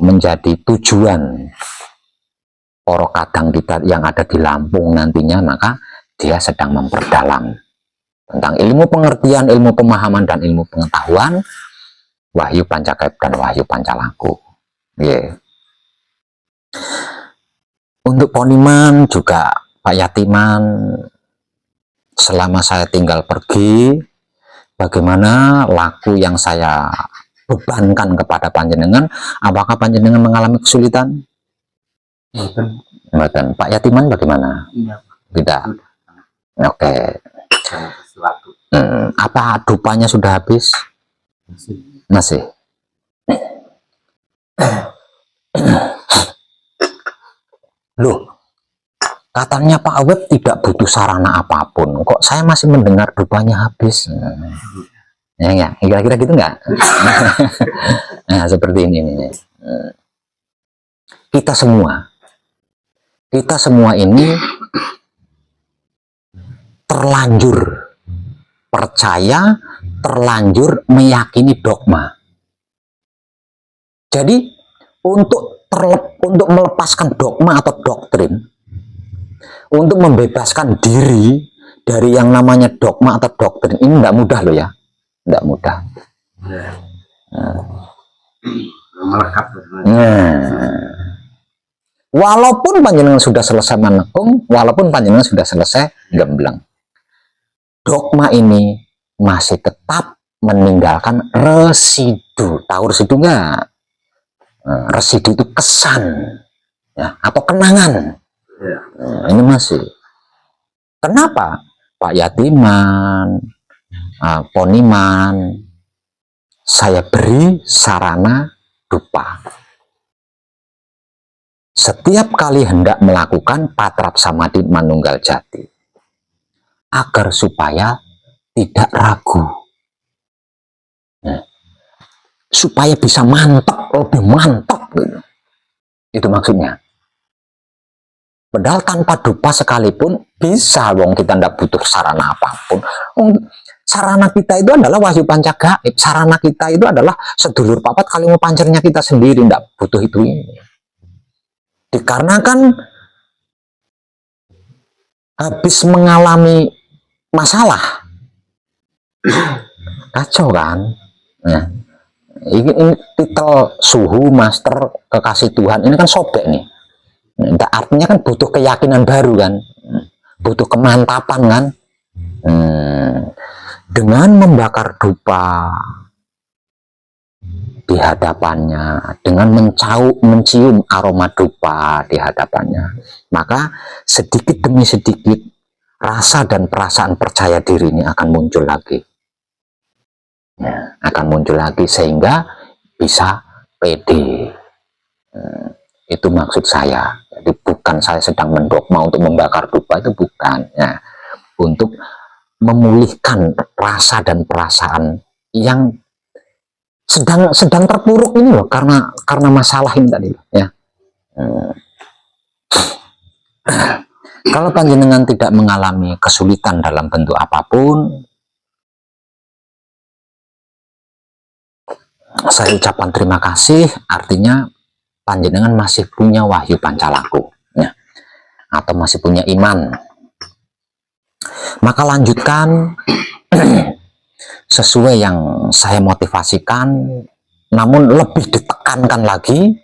Menjadi tujuan poro kadang kita yang ada di Lampung nantinya, maka dia sedang memperdalam tentang ilmu pengertian, ilmu pemahaman, dan ilmu pengetahuan Wahyu Pancagaib dan Wahyu Pancalaku. Untuk Poniman juga Pak Yatiman, selama saya tinggal pergi, bagaimana laku yang saya bebankan kepada panjenengan, apakah panjenengan mengalami kesulitan? Mboten. Pak Yatiman bagaimana? Tidak. Oke. Apa dupanya sudah habis? Masih. Loh, katanya Pak Web tidak butuh sarana apapun. Kok saya masih mendengar dupanya habis? Ya, kira-kira gitu nggak? Nah, seperti ini nih. Kita semua ini terlanjur percaya, terlanjur meyakini dogma. Jadi untuk melepaskan dogma atau doktrin, untuk membebaskan diri dari yang namanya dogma atau doktrin, ini nggak mudah loh ya, nggak mudah. Melekat. Walaupun panjenengan sudah selesai manekung, walaupun panjenengan sudah selesai gembleng, dogma ini masih tetap meninggalkan residu. Tahu residu nggak? Residu itu kesan, ya, atau kenangan. Ya. Ini masih. Kenapa Pak Yatiman, Poniman, saya beri sarana dupa. Setiap kali hendak melakukan patrap samadhi manunggal jati, agar supaya tidak ragu, supaya bisa mantap, lebih mantap gitu. Itu maksudnya. Padahal tanpa dupa sekalipun bisa, wong kita tidak butuh sarana apapun. Sarana kita itu adalah wahyu pancagaib. Sarana kita itu adalah sedulur papat kalimu pancernya kita sendiri, tidak butuh itu ini. Dikarenakan habis mengalami masalah, kacau kan? Nah, ini titel suhu master kekasih Tuhan ini kan sobek nih. Nah, artinya kan butuh keyakinan baru kan, butuh kemantapan kan. Dengan membakar dupa di hadapannya, dengan mencium aroma dupa di hadapannya, maka sedikit demi sedikit rasa dan perasaan percaya diri ini akan muncul lagi, ya, akan muncul lagi sehingga bisa pede. Itu maksud saya. Jadi bukan saya sedang mendogma untuk membakar dupa, itu bukan, ya, untuk memulihkan rasa dan perasaan yang sedang terpuruk ini loh, karena masalah ini tadi, ya. Kalau panjenengan tidak mengalami kesulitan dalam bentuk apapun, saya ucapkan terima kasih. Artinya panjenengan masih punya wahyu pancalaku, ya, atau masih punya iman. Maka lanjutkan sesuai yang saya motivasikan, namun lebih ditekankan lagi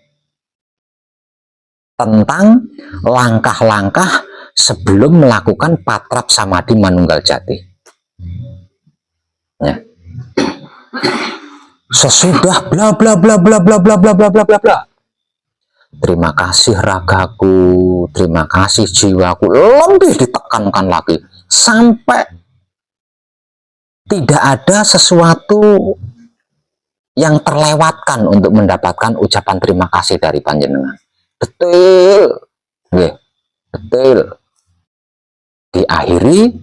tentang langkah-langkah sebelum melakukan patrap samadhi manunggal jati, ya. Sesudah bla bla bla bla bla bla bla bla bla bla bla, terima kasih ragaku, terima kasih jiwaku, lebih ditekankan lagi sampai tidak ada sesuatu yang terlewatkan untuk mendapatkan ucapan terima kasih dari panjenengan. Betul, yeah, betul. Diakhiri,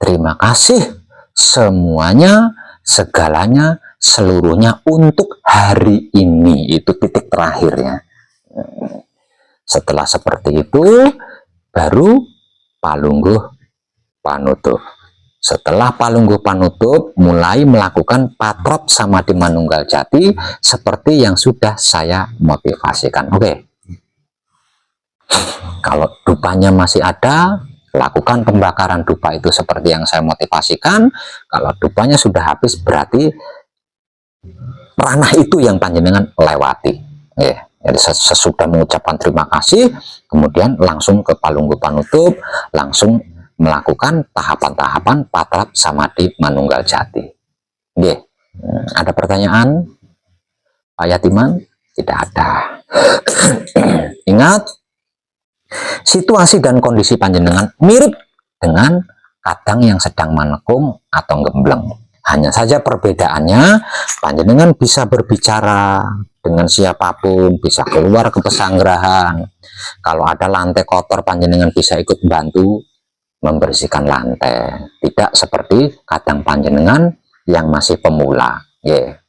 terima kasih semuanya, segalanya, seluruhnya untuk hari ini. Itu titik terakhirnya. Setelah seperti itu, baru palungguh panutup. Setelah palungguh panutup, mulai melakukan patrap samadhi manunggal jati seperti yang sudah saya motivasikan. Oke. Kalau dupanya masih ada, lakukan pembakaran dupa itu seperti yang saya motivasikan. Kalau dupanya sudah habis, berarti ranah itu yang panjenengan lewati. Ya. Jadi sesudah mengucapkan terima kasih, kemudian langsung ke palungguh panutup, langsung melakukan tahapan-tahapan patrap samadhi manunggal jati. Oke. Ada pertanyaan Pak Yatiman? Tidak ada. Ingat, situasi dan kondisi panjenengan mirip dengan kadang yang sedang manekung atau gembleng. Hanya saja perbedaannya, panjenengan bisa berbicara dengan siapapun, bisa keluar ke pesanggerahan. Kalau ada lantai kotor, panjenengan bisa ikut bantu membersihkan lantai. Tidak seperti kadang panjenengan yang masih pemula. Yeah.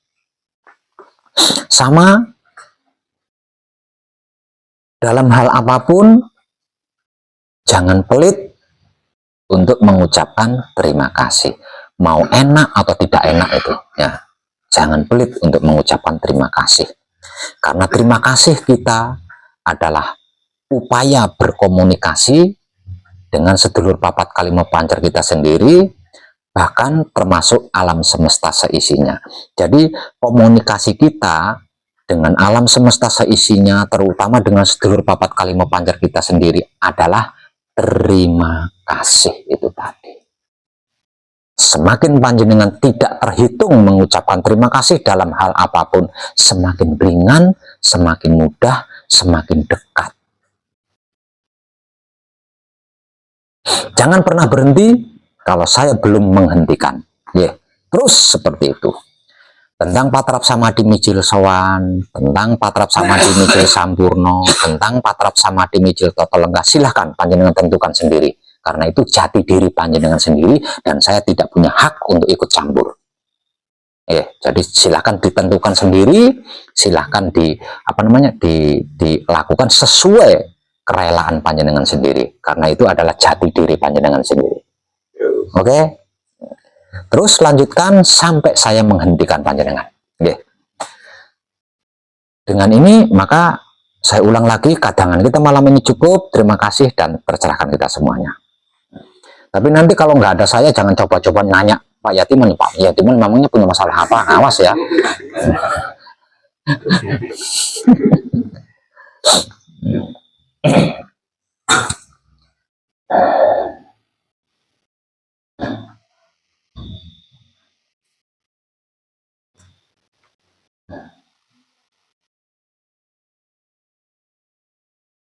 Sama dalam hal apapun, jangan pelit untuk mengucapkan terima kasih. Mau enak atau tidak enak itu, ya, jangan pelit untuk mengucapkan terima kasih. Karena terima kasih kita adalah upaya berkomunikasi dengan sedulur papat kalima pancer kita sendiri, bahkan termasuk alam semesta seisinya. Jadi komunikasi kita dengan alam semesta seisinya, terutama dengan sedulur papat kalima pancer kita sendiri, adalah terima kasih itu tadi. Semakin panjenengan tidak terhitung mengucapkan terima kasih dalam hal apapun, semakin ringan, semakin mudah, semakin dekat. Jangan pernah berhenti kalau saya belum menghentikan. Ya, terus seperti itu. Tentang patrap samadhi mijil sowan, tentang patrap samadhi mijil sampurno, tentang patrap samadhi mijil toto lenggah, silahkan panjenengan tentukan sendiri. Karena itu jati diri panjenengan sendiri dan saya tidak punya hak untuk ikut campur. Jadi silahkan ditentukan sendiri, silahkan dilakukan sesuai kerelaan panjenengan sendiri. Karena itu adalah jati diri panjenengan sendiri. Oke? Terus lanjutkan sampai saya menghentikan panjenengan. Dengan ini maka saya ulang lagi, kadangan kita malam ini cukup. Terima kasih dan tercerahkan kita semuanya. Tapi nanti kalau nggak ada saya, jangan coba-coba nanya Pak Yatiman. Pak Yatiman memangnya punya masalah apa? Awas ya.